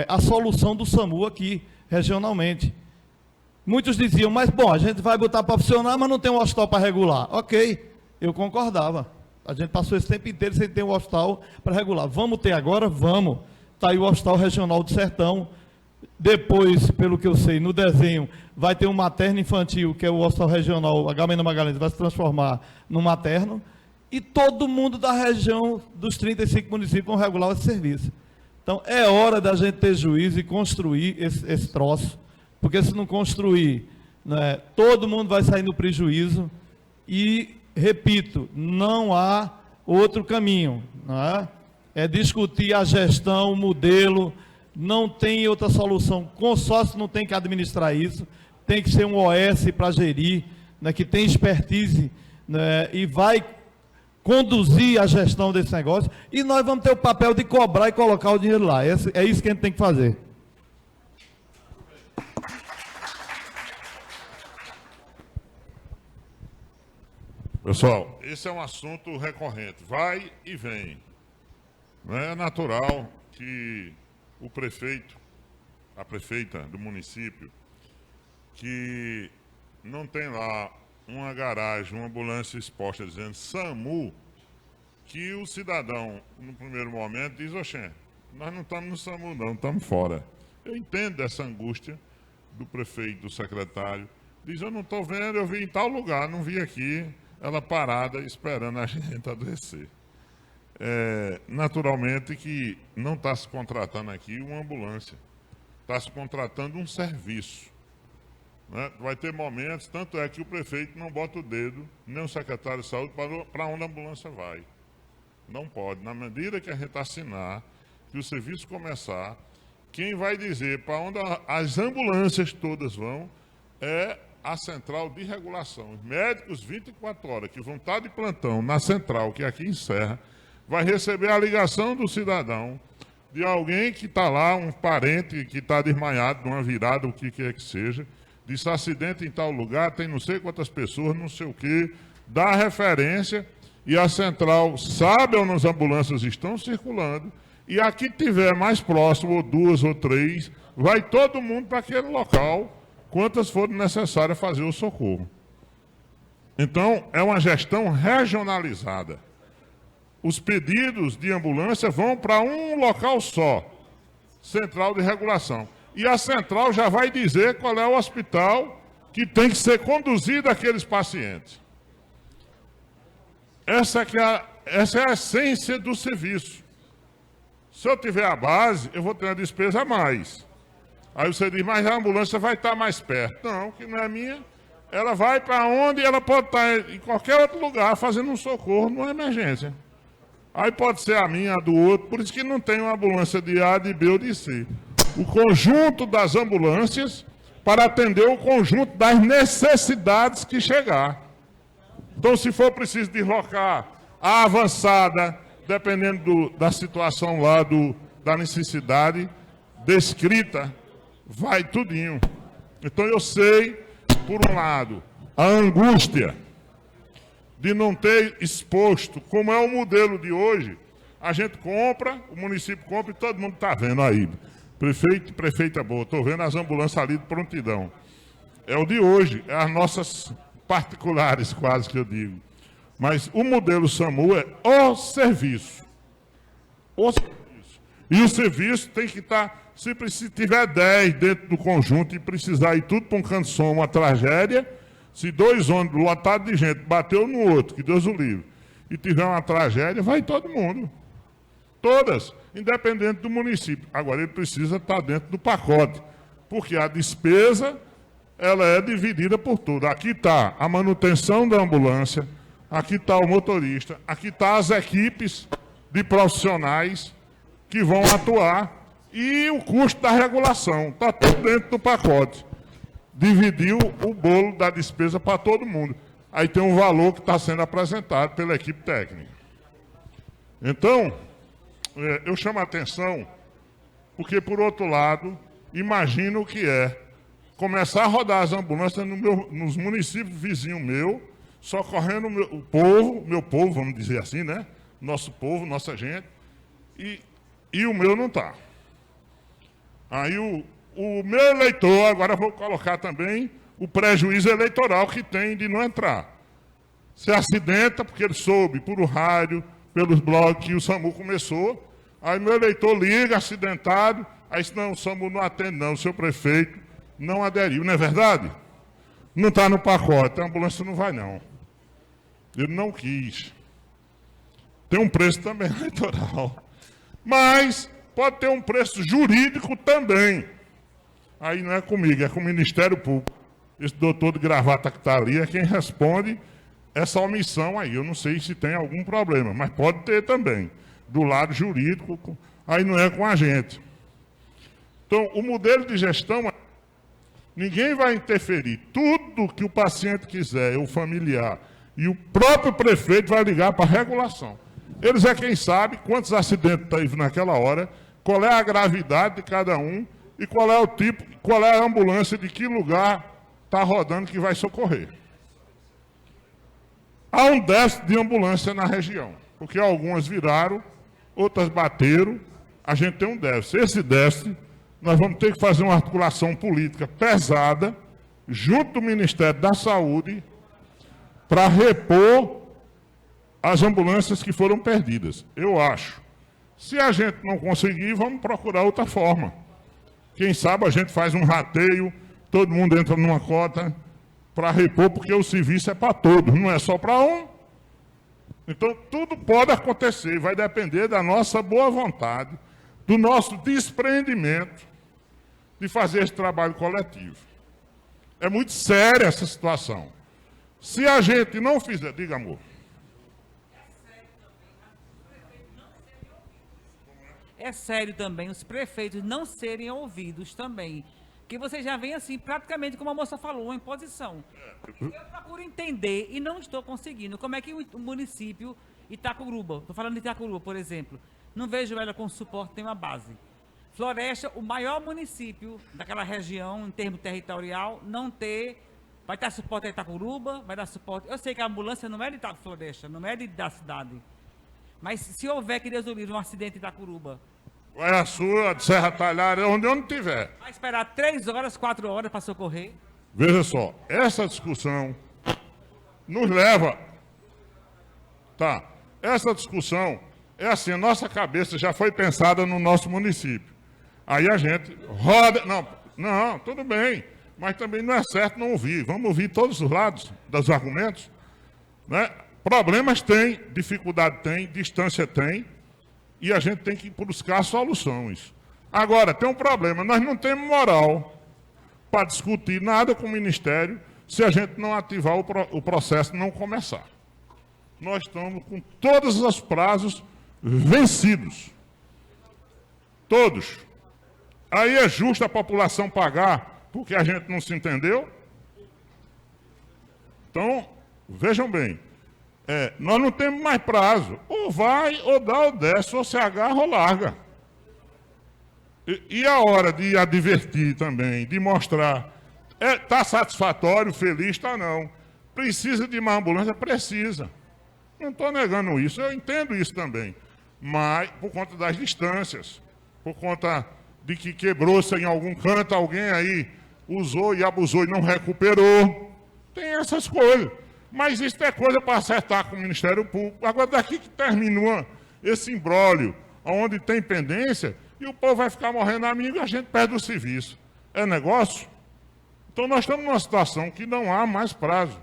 a solução do SAMU aqui, regionalmente. Muitos diziam, mas bom, a gente vai botar para funcionar, mas não tem um hospital para regular. Ok, eu concordava. A gente passou esse tempo inteiro sem ter um hospital para regular. Vamos ter agora? Vamos. Está aí o Hospital Regional do Sertão. Depois, pelo que eu sei, no desenho, vai ter um materno infantil, que é o Hospital Regional, H. Magalhães, vai se transformar num materno. E todo mundo da região dos 35 municípios vão regular esse serviço. Então, é hora da gente ter juízo e construir esse troço. Porque se não construir, todo mundo vai sair no prejuízo. E, repito, não há outro caminho. É discutir a gestão, o modelo, não tem outra solução. Consórcio não tem que administrar isso, tem que ser um OS para gerir, que tem expertise e vai conduzir a gestão desse negócio. E nós vamos ter o papel de cobrar e colocar o dinheiro lá. É isso que a gente tem que fazer. Pessoal, esse é um assunto recorrente, vai e vem. Não é natural que o prefeito, a prefeita do município, que não tem lá uma garagem, uma ambulância exposta dizendo SAMU, que o cidadão, no primeiro momento, diz, oxê, nós não estamos no SAMU não, estamos fora. Eu entendo essa angústia do prefeito, do secretário, diz, eu não estou vendo, eu vi em tal lugar, não vi aqui, ela parada esperando a gente adoecer. Naturalmente que não está se contratando aqui uma ambulância, está se contratando um serviço. Vai ter momentos, tanto é que o prefeito não bota o dedo, nem o secretário de saúde, para onde a ambulância vai. Não pode. Na medida que a gente assinar, que o serviço começar, quem vai dizer para onde as ambulâncias todas vão é a central de regulação. Os médicos 24 horas que vão estar de plantão na central, que é aqui em Serra, vai receber a ligação do cidadão, de alguém que está lá, um parente que está desmaiado de uma virada, o que quer que seja, disse acidente em tal lugar, tem não sei quantas pessoas, não sei o quê, dá referência e a central sabe onde as ambulâncias estão circulando e a que tiver mais próximo, ou 2 ou 3, vai todo mundo para aquele local, quantas forem necessárias fazer o socorro. Então, é uma gestão regionalizada. Os pedidos de ambulância vão para um local só, central de regulação. E a central já vai dizer qual é o hospital que tem que ser conduzido aqueles pacientes. Essa é a essência do serviço. Se eu tiver a base, eu vou ter uma despesa a mais. Aí você diz, mas a ambulância vai estar mais perto. Não, que não é minha. Ela vai para onde ela pode estar em qualquer outro lugar fazendo um socorro numa emergência. Aí pode ser a minha, a do outro, por isso que não tem uma ambulância de A, de B ou de C. O conjunto das ambulâncias para atender o conjunto das necessidades que chegar. Então, se for preciso deslocar a avançada, dependendo da situação lá, da necessidade descrita, vai tudinho. Então, eu sei, por um lado, a angústia de não ter exposto, como é o modelo de hoje, a gente compra, o município compra e todo mundo está vendo aí. Prefeito e prefeita boa, estou vendo as ambulâncias ali de prontidão. É o de hoje, é as nossas particulares, quase que eu digo. Mas o modelo SAMU é o serviço. O serviço. E o serviço tem que estar, se tiver 10 dentro do conjunto e precisar ir tudo para um canto só, uma tragédia, se 2 ônibus lotados de gente bateu no outro, que Deus o livre, e tiver uma tragédia, vai todo mundo. Todas, independente do município. Agora, ele precisa estar dentro do pacote, porque a despesa, ela é dividida por tudo. Aqui está a manutenção da ambulância, aqui está o motorista, aqui está as equipes de profissionais que vão atuar e o custo da regulação. Está tudo dentro do pacote. Dividiu o bolo da despesa para todo mundo. Aí tem um valor que está sendo apresentado pela equipe técnica. Então, eu chamo a atenção, porque, por outro lado, imagino o que é começar a rodar as ambulâncias nos municípios vizinhos meus, socorrendo meu povo, vamos dizer assim, né? Nosso povo, nossa gente, e o meu não está. Aí o meu eleitor, agora vou colocar também o prejuízo eleitoral que tem de não entrar. Se acidenta, porque ele soube por o rádio, pelos blogs que o SAMU começou, aí meu eleitor liga, acidentado, aí diz, não, o SAMU não atende não, o seu prefeito não aderiu, não é verdade? Não está no pacote, a ambulância não vai não. Ele não quis. Tem um preço também eleitoral. Mas pode ter um preço jurídico também. Aí não é comigo, é com o Ministério Público. Esse doutor de gravata que está ali é quem responde essa omissão aí. Eu não sei se tem algum problema, mas pode ter também. Do lado jurídico, aí não é com a gente. Então, o modelo de gestão, ninguém vai interferir. Tudo que o paciente quiser, o familiar, e o próprio prefeito vai ligar para a regulação. Eles é quem sabe quantos acidentes teve naquela hora, qual é a gravidade de cada um e qual é o tipo, qual é a ambulância de que lugar está rodando que vai socorrer. Há um déficit de ambulância na região, porque algumas viraram, outras bateram, a gente tem um déficit. Esse déficit, nós vamos ter que fazer uma articulação política pesada, junto do Ministério da Saúde, para repor as ambulâncias que foram perdidas. Eu acho. Se a gente não conseguir, vamos procurar outra forma. Quem sabe a gente faz um rateio, todo mundo entra numa cota para repor, porque o serviço é para todos, não é só para um. Então, tudo pode acontecer, vai depender da nossa boa vontade, do nosso despreendimento de fazer esse trabalho coletivo. É muito séria essa situação. Se a gente não fizer... Diga, amor. É sério também os prefeitos não serem ouvidos também. Que você já vem assim, praticamente, como a moça falou, uma imposição. Eu procuro entender e não estou conseguindo. Como é que o município Itacuruba, estou falando de Itacuruba, por exemplo, não vejo ela com suporte, tem uma base. Floresta, o maior município daquela região, em termos territorial, não ter... Vai dar suporte a Itacuruba, vai dar suporte... Eu sei que a ambulância não é de Floresta, não é da cidade. Mas se houver, que Deus o livre, um acidente em Itacuruba... É a sua, de Serra Talhada, onde tiver. Vai esperar 3 horas, 4 horas para socorrer? Veja só, essa discussão nos leva... Tá, essa discussão é assim, a nossa cabeça já foi pensada no nosso município. Aí a gente roda... Não, tudo bem, mas também não é certo não ouvir. Vamos ouvir todos os lados dos argumentos. Né? Problemas tem, dificuldade tem, distância tem, e a gente tem que buscar soluções. Agora, tem um problema, nós não temos moral para discutir nada com o Ministério se a gente não ativar o processo e não começar. Nós estamos com todos os prazos vencidos. Todos. Aí é justo a população pagar porque a gente não se entendeu? Então, vejam bem, nós não temos mais prazo. Ou vai, ou dá, ou desce, ou se agarra ou larga. E a hora de advertir também, de mostrar, está satisfatório, feliz, está não. Precisa de uma ambulância? Precisa. Não estou negando isso, eu entendo isso também. Mas por conta das distâncias, por conta de que quebrou-se em algum canto, alguém aí usou e abusou e não recuperou. Tem essas coisas. Mas isso é coisa para acertar com o Ministério Público. Agora, daqui que termina esse imbróglio, onde tem pendência, e o povo vai ficar morrendo amigo e a gente perde o serviço. É negócio? Então, nós estamos numa situação que não há mais prazo.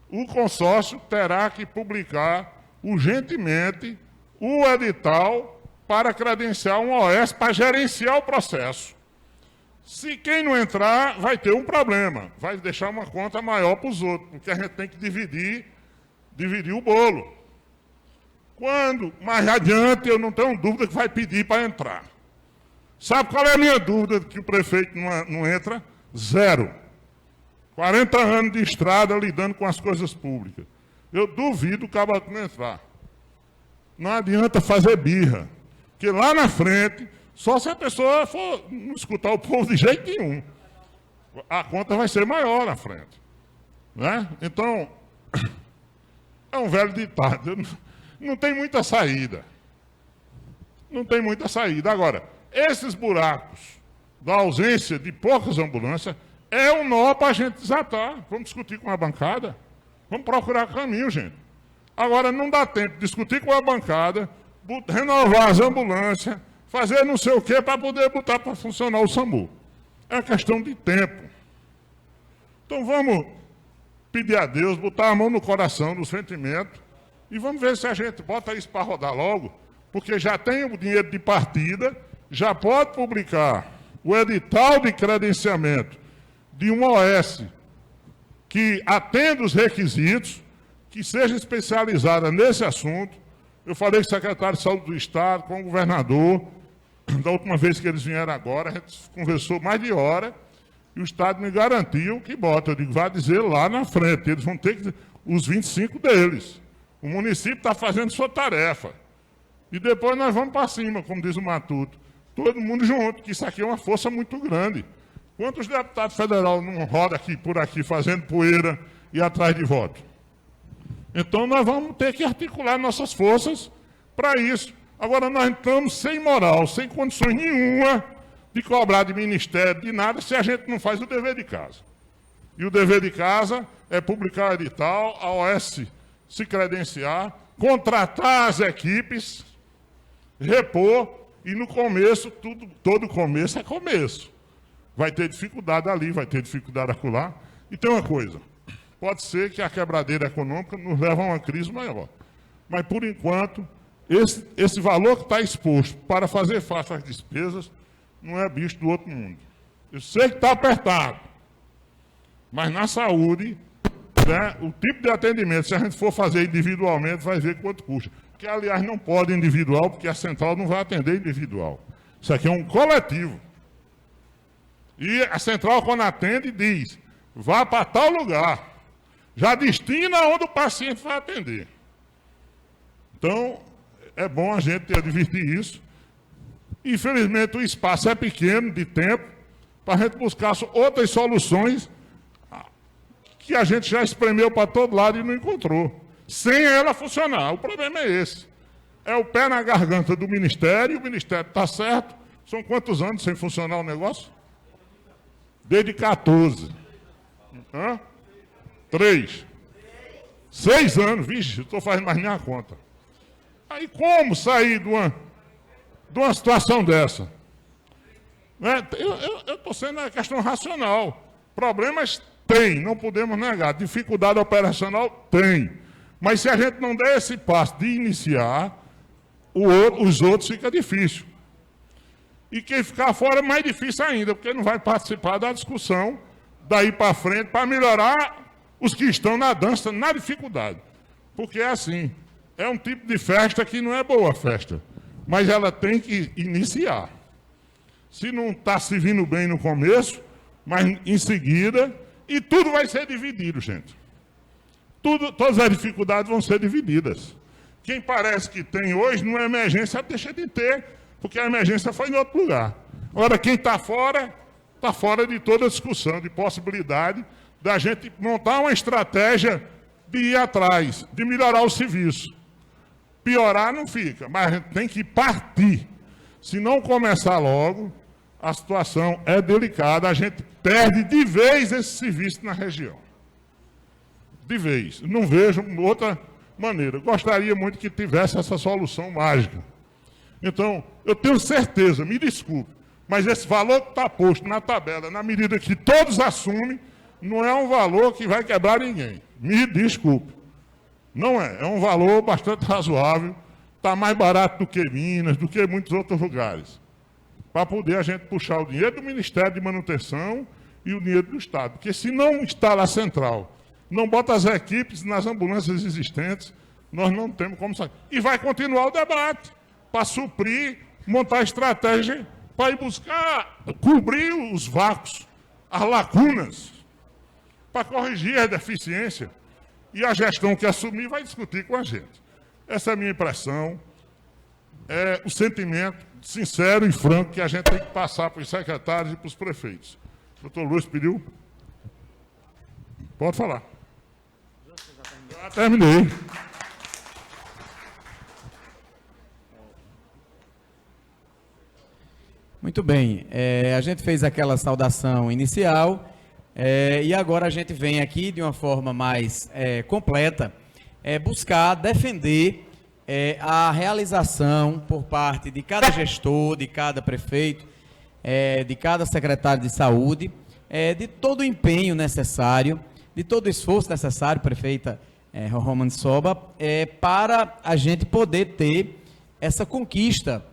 O consórcio terá que publicar urgentemente o edital para credenciar um OS para gerenciar o processo. Se quem não entrar, vai ter um problema. Vai deixar uma conta maior para os outros, porque a gente tem que dividir o bolo. Quando mais adiante, eu não tenho dúvida que vai pedir para entrar. Sabe qual é a minha dúvida que o prefeito não entra? Zero. 40 anos de estrada lidando com as coisas públicas. Eu duvido o caboclo não entrar. Não adianta fazer birra. Porque lá na frente, só se a pessoa for não escutar o povo de jeito nenhum. A conta vai ser maior na frente. Né? Então, é um velho ditado. Não tem muita saída. Não tem muita saída. Agora, esses buracos da ausência de poucas ambulâncias é um nó para a gente desatar. Vamos discutir com a bancada. Vamos procurar caminho, gente. Agora, não dá tempo de discutir com a bancada, renovar as ambulâncias, fazer não sei o quê para poder botar para funcionar o SAMU. É questão de tempo. Então, vamos pedir a Deus, botar a mão no coração, no sentimento, e vamos ver se a gente bota isso para rodar logo, porque já tem o dinheiro de partida, já pode publicar o edital de credenciamento de um OS que atenda os requisitos, que seja especializada nesse assunto. Eu falei com o secretário de Saúde do Estado, com o governador, da última vez que eles vieram agora, a gente conversou mais de hora, e o Estado me garantiu que bota. Eu digo, vai dizer lá na frente, eles vão ter que, os 25 deles. O município está fazendo sua tarefa. E depois nós vamos para cima, como diz o Matuto. Todo mundo junto, que isso aqui é uma força muito grande. Quantos deputados federais não rodam aqui, por aqui, fazendo poeira e atrás de voto? Então nós vamos ter que articular nossas forças para isso. Agora nós estamos sem moral, sem condições nenhuma de cobrar de ministério, de nada, se a gente não faz o dever de casa. E o dever de casa é publicar o edital, a OS se credenciar, contratar as equipes, repor, e no começo, todo começo é começo. Vai ter dificuldade ali, vai ter dificuldade acolá. E tem uma coisa, pode ser que a quebradeira econômica nos leve a uma crise maior. Mas, por enquanto, esse valor que está exposto para fazer face às despesas não é bicho do outro mundo. Eu sei que está apertado, mas na saúde, né, o tipo de atendimento, se a gente for fazer individualmente, vai ver quanto custa. Que, aliás, não pode individual, porque a central não vai atender individual. Isso aqui é um coletivo. E a central, quando atende, diz, vá para tal lugar. Já destina onde o paciente vai atender. Então, é bom a gente advertir isso. Infelizmente, o espaço é pequeno de tempo para a gente buscar outras soluções que a gente já espremeu para todo lado e não encontrou. Sem ela funcionar. O problema é esse. É o pé na garganta do Ministério, o Ministério está certo. São quantos anos sem funcionar o negócio? Desde 14. 3. 6 anos, vixe, estou fazendo mais minha conta. Aí como sair de uma situação dessa? Eu estou sendo uma questão racional. Problemas tem, não podemos negar. Dificuldade operacional tem. Mas se a gente não der esse passo de iniciar, os outros fica difícil. E quem ficar fora é mais difícil ainda, porque não vai participar da discussão daí para frente para melhorar os que estão na dança, na dificuldade. Porque é assim, é um tipo de festa que não é boa festa, mas ela tem que iniciar. Se não está se vindo bem no começo, mas em seguida, e tudo vai ser dividido, gente. todas as dificuldades vão ser divididas. Quem parece que tem hoje, numa emergência, deixa de ter, porque a emergência foi em outro lugar. Agora, quem está fora de toda discussão, de possibilidade da gente montar uma estratégia de ir atrás, de melhorar o serviço. Piorar não fica, mas a gente tem que partir. Se não começar logo, a situação é delicada, a gente perde de vez esse serviço na região. De vez. Não vejo outra maneira. Gostaria muito que tivesse essa solução mágica. Então, eu tenho certeza, me desculpe, mas esse valor que está posto na tabela, na medida que todos assumem, não é um valor que vai quebrar ninguém. Me desculpe. Não é. É um valor bastante razoável. Está mais barato do que Minas, do que muitos outros lugares. Para poder a gente puxar o dinheiro do Ministério de Manutenção e o dinheiro do Estado. Porque se não instala a central, não bota as equipes nas ambulâncias existentes, nós não temos como sair. E vai continuar o debate para suprir, montar estratégia para ir buscar, cobrir os vácuos, as lacunas, para corrigir a deficiência. E a gestão que assumir vai discutir com a gente. Essa é a minha impressão, é o sentimento sincero e franco que a gente tem que passar para os secretários e para os prefeitos. O doutor Luiz pediu? Pode falar. Já terminei. Muito bem, a gente fez aquela saudação inicial e agora a gente vem aqui de uma forma mais completa buscar defender a realização por parte de cada gestor, de cada prefeito, de cada secretário de saúde, de todo o empenho necessário, de todo o esforço necessário, prefeita Romane Soba, para a gente poder ter essa conquista,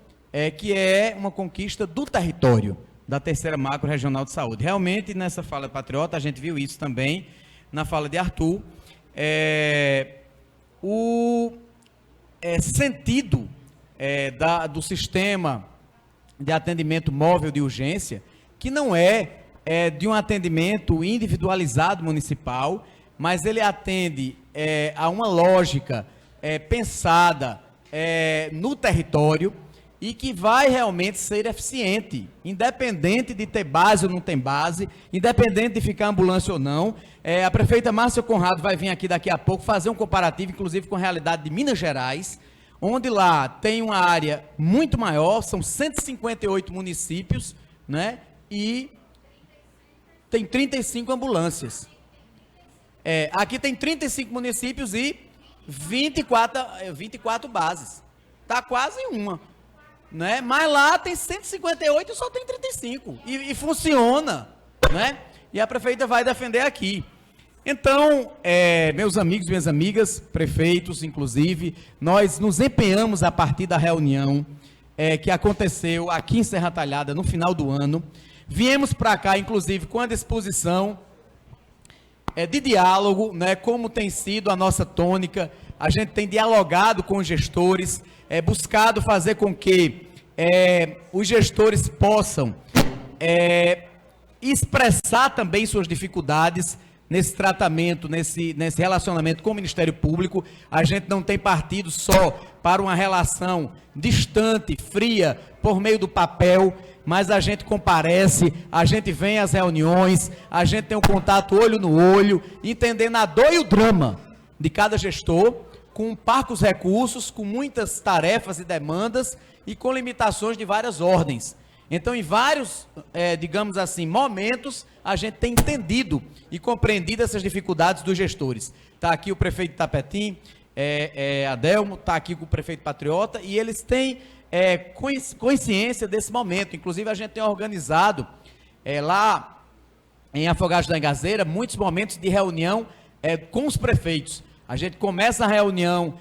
que é uma conquista do território da terceira macro regional de saúde. Realmente, nessa fala patriota, a gente viu isso também na fala de Arthur, o sentido do sistema de atendimento móvel de urgência, que não é de um atendimento individualizado municipal, mas ele atende a uma lógica pensada no território, e que vai realmente ser eficiente, independente de ter base ou não ter base, independente de ficar ambulância ou não. A prefeita Márcia Conrado vai vir aqui daqui a pouco fazer um comparativo, inclusive com a realidade de Minas Gerais, onde lá tem uma área muito maior, são 158 municípios, né? E tem 35 ambulâncias. Aqui tem 35 municípios e 24 bases. Está quase uma. Né? Mas lá tem 158 e só tem 35. E funciona. Né? E a prefeita vai defender aqui. Então, meus amigos e minhas amigas, prefeitos, inclusive, nós nos empenhamos a partir da reunião que aconteceu aqui em Serra Talhada no final do ano. Viemos para cá, inclusive, com a disposição de diálogo, né, como tem sido a nossa tônica. A gente tem dialogado com os gestores, buscado fazer com que os gestores possam expressar também suas dificuldades nesse tratamento, nesse relacionamento com o Ministério Público. A gente não tem partido só para uma relação distante, fria, por meio do papel, mas a gente comparece, a gente vem às reuniões, a gente tem um contato olho no olho, entendendo a dor e o drama de cada gestor, com parcos recursos, com muitas tarefas e demandas e com limitações de várias ordens. Então, em vários, digamos assim, momentos, a gente tem entendido e compreendido essas dificuldades dos gestores. Está aqui o prefeito de Tapetim, Adelmo, está aqui com o prefeito Patriota, e eles têm consciência desse momento. Inclusive, a gente tem organizado lá em Afogados da Engazeira muitos momentos de reunião com os prefeitos. A gente começa a reunião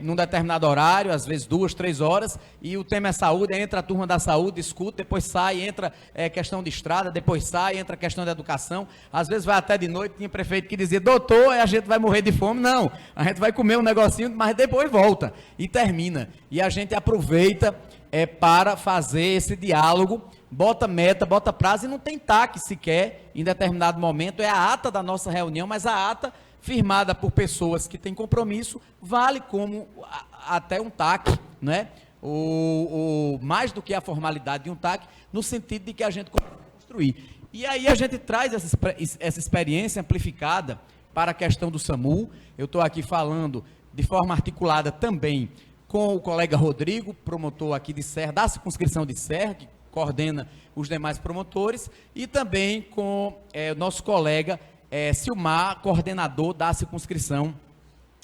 num determinado horário, às vezes 2, 3 horas, e o tema é saúde, entra a turma da saúde, escuta, depois sai, entra questão de estrada, depois sai, entra questão de educação, às vezes vai até de noite. Tinha prefeito que dizia: doutor, a gente vai morrer de fome. Não, a gente vai comer um negocinho, mas depois volta e termina. E a gente aproveita para fazer esse diálogo, bota meta, bota prazo, e não tem TAC sequer em determinado momento. É a ata da nossa reunião, mas a ata firmada por pessoas que têm compromisso, vale como até um TAC, né? Mais do que a formalidade de um TAC, no sentido de que a gente construir. E aí a gente traz essa experiência amplificada para a questão do SAMU. Eu estou aqui falando de forma articulada também com o colega Rodrigo, promotor aqui de Serra, da circunscrição de Serra, que coordena os demais promotores, e também com o nosso colega Silmar, coordenador da circunscrição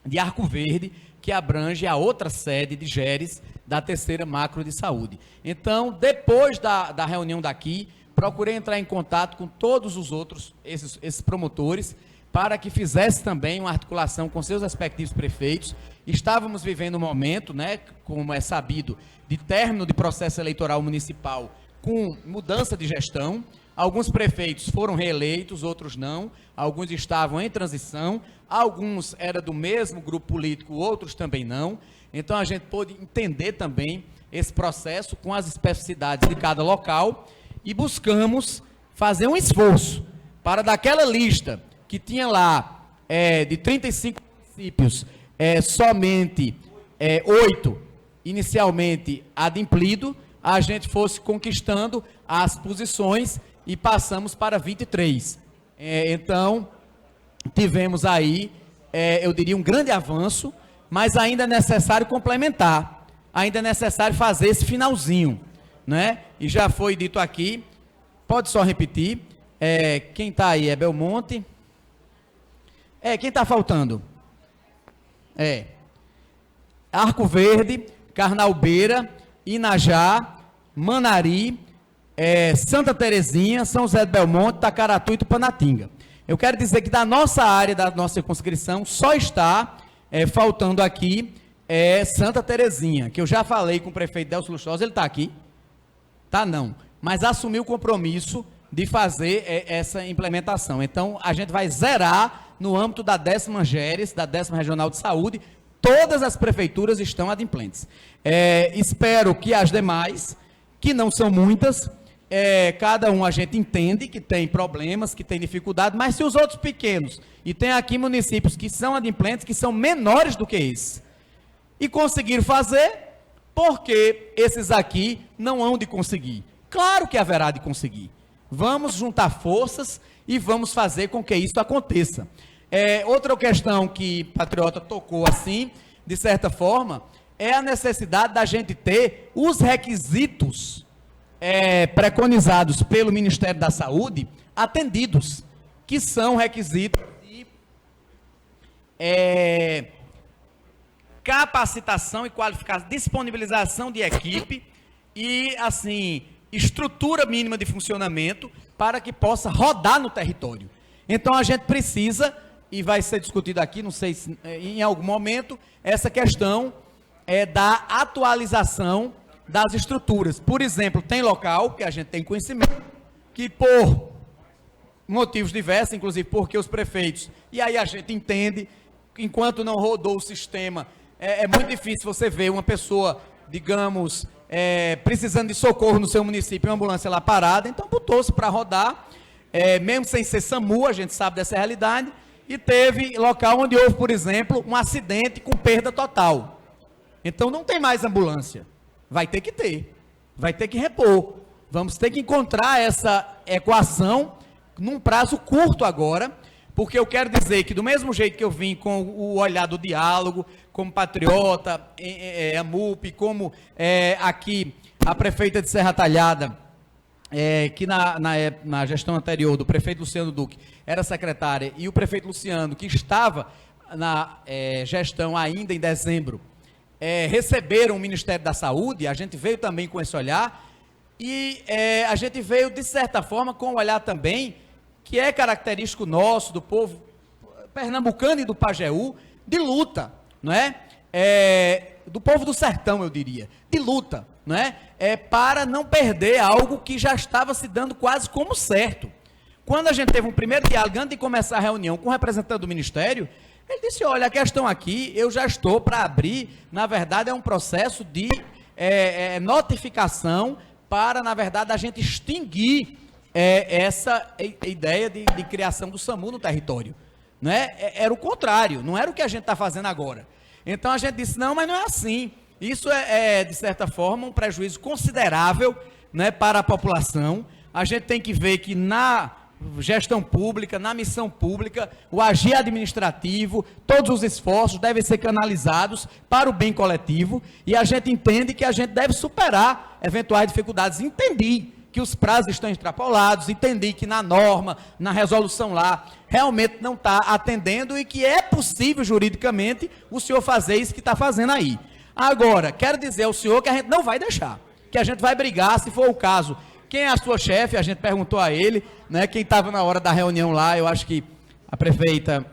de Arco Verde, que abrange a outra sede de Geres, da terceira macro de saúde. Então, depois da reunião daqui, procurei entrar em contato com todos os outros, esses promotores, para que fizesse também uma articulação com seus respectivos prefeitos. Estávamos vivendo um momento, né, como é sabido, de término de processo eleitoral municipal com mudança de gestão. Alguns prefeitos foram reeleitos, outros não. Alguns estavam em transição, alguns eram do mesmo grupo político, outros também não. Então, a gente pôde entender também esse processo com as especificidades de cada local e buscamos fazer um esforço para, daquela lista que tinha lá de 35 municípios, somente 8 inicialmente adimplido, a gente fosse conquistando as posições e passamos para 23. Então, tivemos aí, eu diria, um grande avanço, mas ainda é necessário complementar, ainda é necessário fazer esse finalzinho, né? E já foi dito aqui, pode só repetir, quem está aí é Belmonte, quem está faltando? Arco Verde, Carnalbeira, Inajá, Manari, Santa Terezinha, São José do Belmonte, Tacaratu e Tupanatinga. Eu quero dizer que da nossa área, da nossa circunscrição, só está faltando aqui Santa Terezinha, que eu já falei com o prefeito Delcio Lustosa, ele está aqui? Tá não, mas assumiu o compromisso de fazer essa implementação. Então, a gente vai zerar no âmbito da 10ª Geres, da 10ª Regional de Saúde, todas as prefeituras estão adimplentes. Espero que as demais, que não são muitas, cada um a gente entende que tem problemas, que tem dificuldade, mas se os outros pequenos, e tem aqui municípios que são adimplentes, que são menores do que esse, e conseguiram fazer, porque esses aqui não hão de conseguir. Claro que haverá de conseguir. Vamos juntar forças e vamos fazer com que isso aconteça. Outra questão que Patriota tocou assim, de certa forma, é a necessidade da gente ter os requisitos preconizados pelo Ministério da Saúde atendidos, que são requisitos de capacitação e qualificação, disponibilização de equipe e, assim, estrutura mínima de funcionamento para que possa rodar no território. Então, a gente precisa, e vai ser discutido aqui, não sei se em algum momento, essa questão da atualização das estruturas. Por exemplo, tem local, que a gente tem conhecimento, que por motivos diversos, inclusive porque os prefeitos, e aí a gente entende, enquanto não rodou o sistema, é muito difícil você ver uma pessoa, digamos, precisando de socorro no seu município, uma ambulância lá parada, então botou-se para rodar, mesmo sem ser SAMU, a gente sabe dessa realidade, e teve local onde houve, por exemplo, um acidente com perda total. Então não tem mais ambulância, vai ter que ter, vai ter que repor, vamos ter que encontrar essa equação num prazo curto agora, porque eu quero dizer que do mesmo jeito que eu vim com o olhar do diálogo, como Patriota, a MUP, como aqui a prefeita de Serra Talhada, que na gestão anterior do prefeito Luciano Duque era secretária, e o prefeito Luciano, que estava na gestão ainda em dezembro, receberam o Ministério da Saúde, a gente veio também com esse olhar, e a gente veio, de certa forma, com um olhar também, que é característico nosso, do povo pernambucano e do Pajeú, de luta, não é? Do povo do sertão, eu diria, de luta, não é? Para não perder algo que já estava se dando quase como certo. Quando a gente teve um primeiro diálogo, antes de começar a reunião com o representante do Ministério, ele disse, olha, a questão aqui, eu já estou para abrir, na verdade é um processo de notificação para, na verdade, a gente extinguir essa ideia de criação do SAMU no território. né? Era o contrário, não era o que a gente está fazendo agora. Então a gente disse, não, mas não é assim. Isso de certa forma, um prejuízo considerável, né, para a população. A gente tem que ver que na gestão pública, na missão pública, o agir administrativo, todos os esforços devem ser canalizados para o bem coletivo, e a gente entende que a gente deve superar eventuais dificuldades. Entendi que os prazos estão extrapolados, entendi que na norma, na resolução lá, realmente não está atendendo e que é possível juridicamente o senhor fazer isso que está fazendo aí. Agora, quero dizer ao senhor que a gente não vai deixar, que a gente vai brigar, se for o caso. Quem é a sua chefe? A gente perguntou a ele, né? Quem estava na hora da reunião lá, eu acho que a prefeita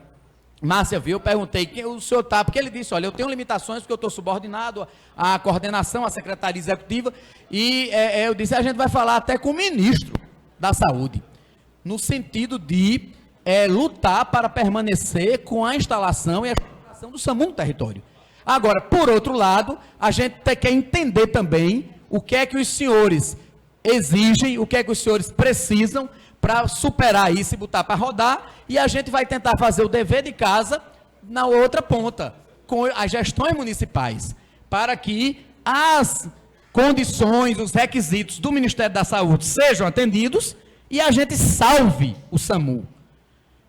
Márcia viu, eu perguntei, quem o senhor está? Porque ele disse, olha, eu tenho limitações porque eu estou subordinado à coordenação, à secretaria executiva, e eu disse, a gente vai falar até com o ministro da Saúde, no sentido de lutar para permanecer com a instalação e a instalação do SAMU no território. Agora, por outro lado, a gente quer entender também o que é que os senhores exigem, o que é que os senhores precisam para superar isso e botar para rodar, e a gente vai tentar fazer o dever de casa na outra ponta, com as gestões municipais, para que as condições, os requisitos do Ministério da Saúde sejam atendidos e a gente salve o SAMU.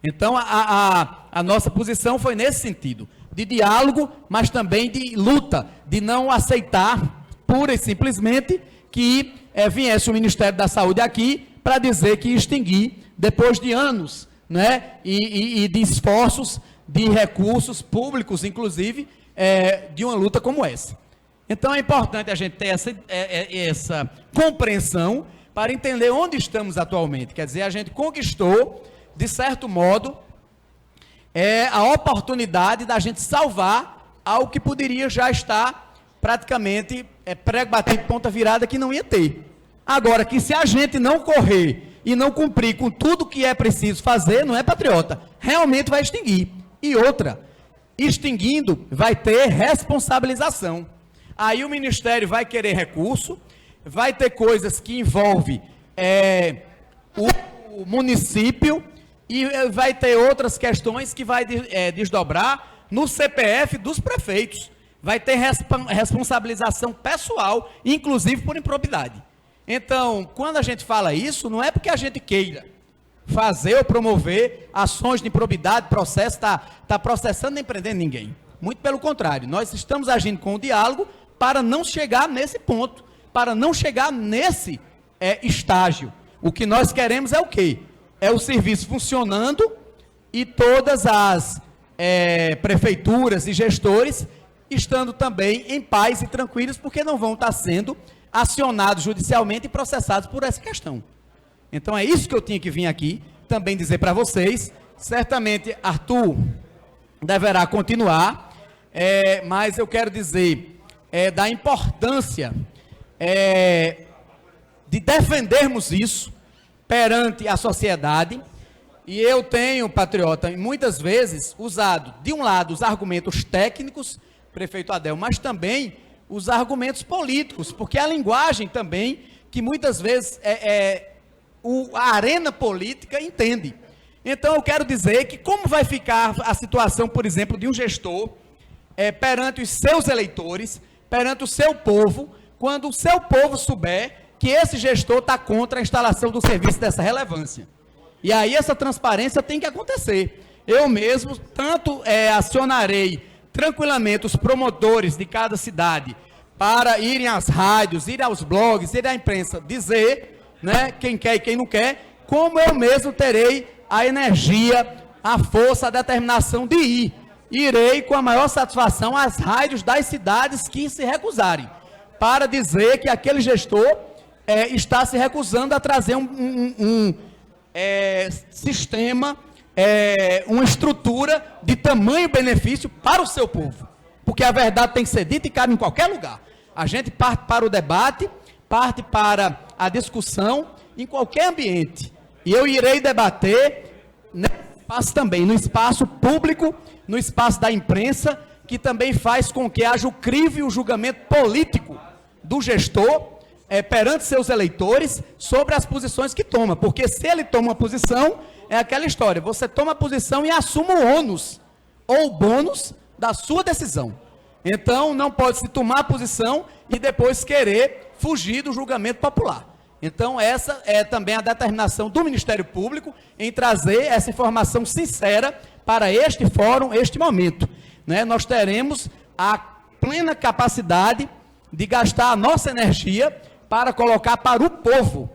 Então, a nossa posição foi nesse sentido, de diálogo, mas também de luta, de não aceitar, pura e simplesmente, que viesse o Ministério da Saúde aqui para dizer que ia extinguir, depois de anos, né, e de esforços, de recursos públicos, inclusive, de uma luta como essa. Então, é importante a gente ter essa compreensão para entender onde estamos atualmente. Quer dizer, a gente conquistou, de certo modo, a oportunidade da gente salvar algo que poderia já estar praticamente prego batido, ponta virada, que não ia ter. Agora, que se a gente não correr e não cumprir com tudo que é preciso fazer, não é, patriota? Realmente vai extinguir. E outra, extinguindo, vai ter responsabilização. Aí o Ministério vai querer recurso, vai ter coisas que envolvem o município e vai ter outras questões que vai desdobrar no CPF dos prefeitos. Vai ter responsabilização pessoal, inclusive por improbidade. Então, quando a gente fala isso, não é porque a gente queira fazer ou promover ações de improbidade, processo, está processando nem prendendo ninguém. Muito pelo contrário, nós estamos agindo com o diálogo para não chegar nesse ponto, para não chegar nesse estágio. O que nós queremos é o quê? É o serviço funcionando e todas as prefeituras e gestores estando também em paz e tranquilos, porque não vão estar sendo acionados judicialmente e processados por essa questão. Então é isso que eu tinha que vir aqui também dizer para vocês. Certamente Arthur deverá continuar, mas eu quero dizer da importância de defendermos isso perante a sociedade. E eu tenho, patriota, muitas vezes usado, de um lado, os argumentos técnicos, prefeito Adel, mas também os argumentos políticos, porque a linguagem também, que muitas vezes a arena política entende. Então eu quero dizer que como vai ficar a situação, por exemplo, de um gestor perante os seus eleitores, perante o seu povo, quando o seu povo souber que esse gestor está contra a instalação do serviço dessa relevância. E aí essa transparência tem que acontecer. Eu mesmo tanto acionarei tranquilamente os promotores de cada cidade para irem às rádios, irem aos blogs, irem à imprensa, dizer, né, quem quer e quem não quer, como eu mesmo terei a energia, a força, a determinação de ir. Irei com a maior satisfação às rádios das cidades que se recusarem, para dizer que aquele gestor está se recusando a trazer um sistema, uma estrutura de tamanho benefício para o seu povo. Porque a verdade tem que ser dita e cabe em qualquer lugar. A gente parte para o debate, parte para a discussão em qualquer ambiente. E eu irei debater nesse espaço também, no espaço público, no espaço da imprensa, que também faz com que haja o crivo e o julgamento político do gestor, perante seus eleitores sobre as posições que toma. Porque se ele toma uma posição, é aquela história, você toma a posição e assume o ônus ou o bônus da sua decisão. Então, não pode se tomar a posição e depois querer fugir do julgamento popular. Então, essa é também a determinação do Ministério Público em trazer essa informação sincera para este fórum, este momento. Né? Nós teremos a plena capacidade de gastar a nossa energia para colocar para o povo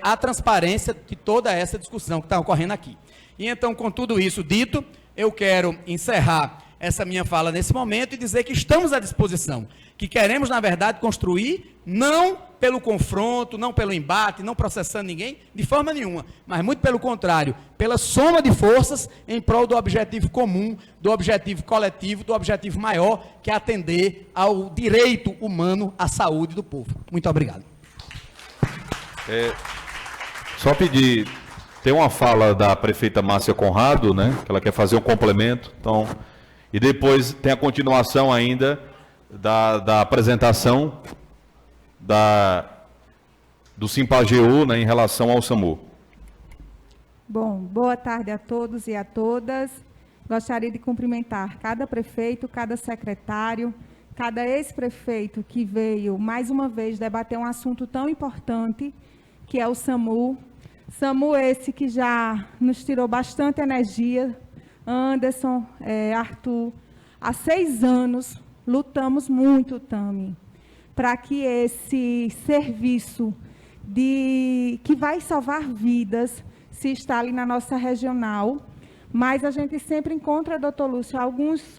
a transparência de toda essa discussão que está ocorrendo aqui. E então, com tudo isso dito, eu quero encerrar essa minha fala nesse momento e dizer que estamos à disposição, que queremos, na verdade, construir, não pelo confronto, não pelo embate, não processando ninguém, de forma nenhuma, mas muito pelo contrário, pela soma de forças em prol do objetivo comum, do objetivo coletivo, do objetivo maior, que é atender ao direito humano à saúde do povo. Muito obrigado. Só pedir, tem uma fala da prefeita Márcia Conrado, né, que ela quer fazer um complemento, então, e depois tem a continuação ainda da apresentação do Simpageu, né, em relação ao SAMU. Bom, boa tarde a todos e a todas. Gostaria de cumprimentar cada prefeito, cada secretário, cada ex-prefeito que veio mais uma vez debater um assunto tão importante, que é o SAMU. SAMU esse que já nos tirou bastante energia. Anderson, Arthur, há 6 anos lutamos muito, Tami, para que esse serviço que vai salvar vidas se instale na nossa regional, mas a gente sempre encontra, doutor Lúcio,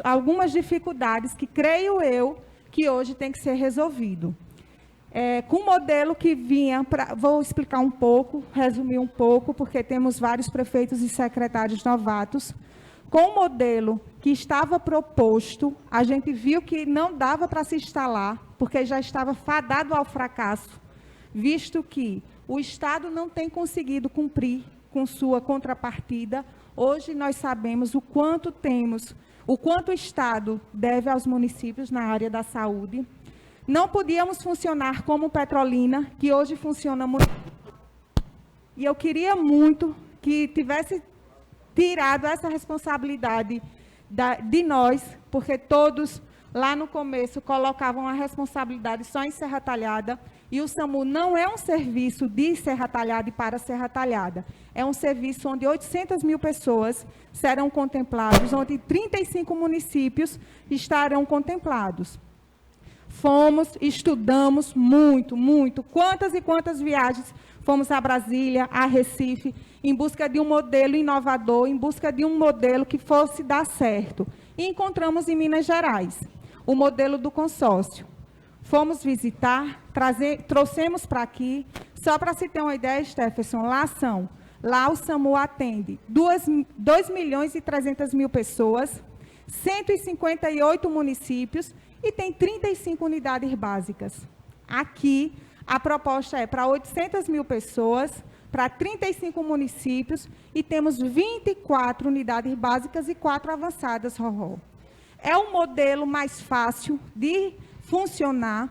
algumas dificuldades que creio eu que hoje tem que ser resolvido. Com o modelo que vinha, vou explicar um pouco, resumir um pouco, porque temos vários prefeitos e secretários novatos. Com o modelo que estava proposto, a gente viu que não dava para se instalar, porque já estava fadado ao fracasso, visto que o Estado não tem conseguido cumprir com sua contrapartida. Hoje nós sabemos o quanto o Estado deve aos municípios na área da saúde. Não podíamos funcionar como Petrolina, que hoje funciona muito. E eu queria muito que tivesse tirado essa responsabilidade de nós, porque todos lá no começo colocavam a responsabilidade só em Serra Talhada, e o SAMU não é um serviço de Serra Talhada e para Serra Talhada, é um serviço onde 800 mil pessoas serão contempladas, onde 35 municípios estarão contemplados. Fomos, estudamos muito, muito, quantas e quantas viagens fomos a Brasília, a Recife, em busca de um modelo inovador, em busca de um modelo que fosse dar certo. E encontramos em Minas Gerais o modelo do consórcio. Fomos visitar, trouxemos para aqui, só para se ter uma ideia, Stephenson, lá o SAMU atende 2.300.000 pessoas, 158 municípios e tem 35 unidades básicas. Aqui, a proposta é para 800 mil pessoas, para 35 municípios, e temos 24 unidades básicas e 4 avançadas, Roró. É um modelo mais fácil de funcionar.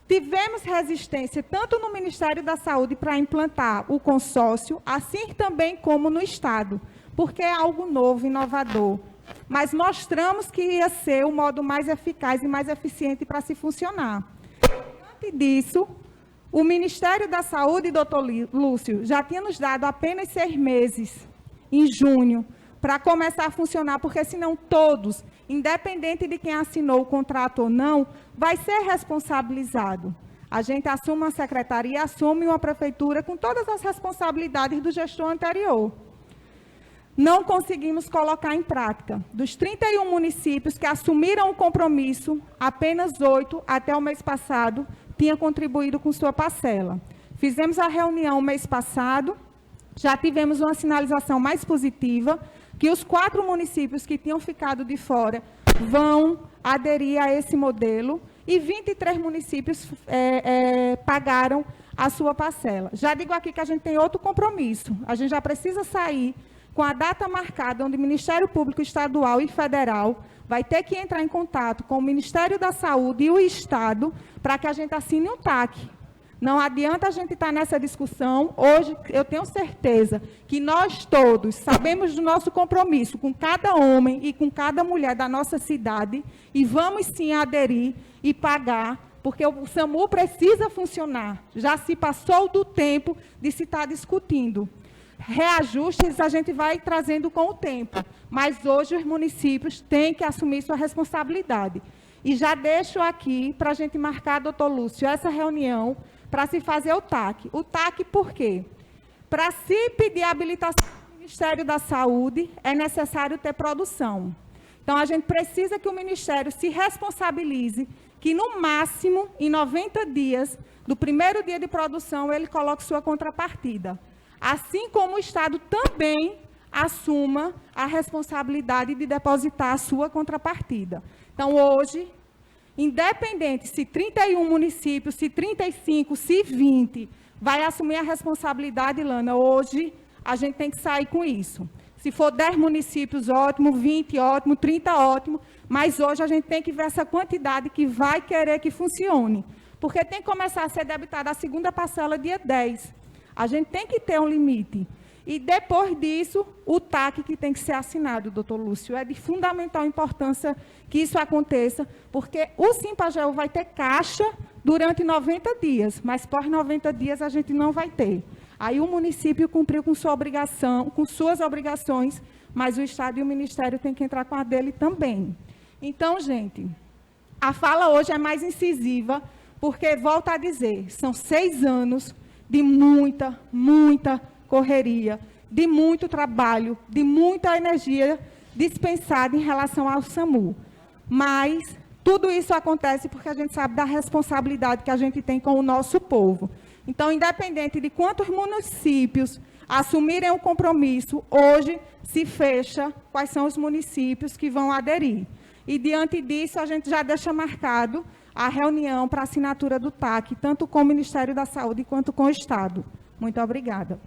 Tivemos resistência tanto no Ministério da Saúde para implantar o consórcio, assim também como no Estado, porque é algo novo, inovador. Mas mostramos que ia ser o modo mais eficaz e mais eficiente para se funcionar. Diante disso, o Ministério da Saúde, doutor Lúcio, já tinha nos dado apenas 6 meses, em junho, para começar a funcionar, porque senão todos, independente de quem assinou o contrato ou não, vai ser responsabilizado. A gente assume uma secretaria, assume uma prefeitura com todas as responsabilidades do gestor anterior. Não conseguimos colocar em prática. Dos 31 municípios que assumiram o compromisso, apenas 8, até o mês passado, tinham contribuído com sua parcela. Fizemos a reunião mês passado, já tivemos uma sinalização mais positiva, que os 4 municípios que tinham ficado de fora vão aderir a esse modelo, e 23 municípios pagaram a sua parcela. Já digo aqui que a gente tem outro compromisso, a gente já precisa sair com a data marcada, onde o Ministério Público Estadual e Federal vai ter que entrar em contato com o Ministério da Saúde e o Estado para que a gente assine um TAC. Não adianta a gente estar nessa discussão. Hoje, eu tenho certeza que nós todos sabemos do nosso compromisso com cada homem e com cada mulher da nossa cidade e vamos sim aderir e pagar, porque o SAMU precisa funcionar. Já se passou do tempo de se estar discutindo. Reajustes a gente vai trazendo com o tempo, mas hoje os municípios têm que assumir sua responsabilidade. E já deixo aqui para a gente marcar, doutor Lúcio, essa reunião para se fazer o TAC. O TAC por quê? Para se pedir habilitação do Ministério da Saúde, é necessário ter produção. Então, a gente precisa que o Ministério se responsabilize que, no máximo, em 90 dias, do primeiro dia de produção, ele coloque sua contrapartida. Assim como o Estado também assuma a responsabilidade de depositar a sua contrapartida. Então, hoje, independente se 31 municípios, se 35, se 20, vai assumir a responsabilidade, Ilana, hoje a gente tem que sair com isso. Se for 10 municípios, ótimo, 20, ótimo, 30, ótimo, mas hoje a gente tem que ver essa quantidade que vai querer que funcione, porque tem que começar a ser debitada a segunda parcela dia 10. A gente tem que ter um limite. E depois disso, o TAC que tem que ser assinado, doutor Lúcio. É de fundamental importância que isso aconteça, porque o Simpageu vai ter caixa durante 90 dias, mas pós 90 dias a gente não vai ter. Aí o município cumpriu com sua obrigação, com suas obrigações, mas o Estado e o Ministério têm que entrar com a dele também. Então, gente, a fala hoje é mais incisiva, porque, volto a dizer, são 6 anos de muita, muita correria, de muito trabalho, de muita energia dispensada em relação ao SAMU. Mas tudo isso acontece porque a gente sabe da responsabilidade que a gente tem com o nosso povo. Então, independente de quantos municípios assumirem o compromisso, hoje se fecha quais são os municípios que vão aderir. E, diante disso, a gente já deixa marcado a reunião para assinatura do TAC, tanto com o Ministério da Saúde quanto com o Estado. Muito obrigada.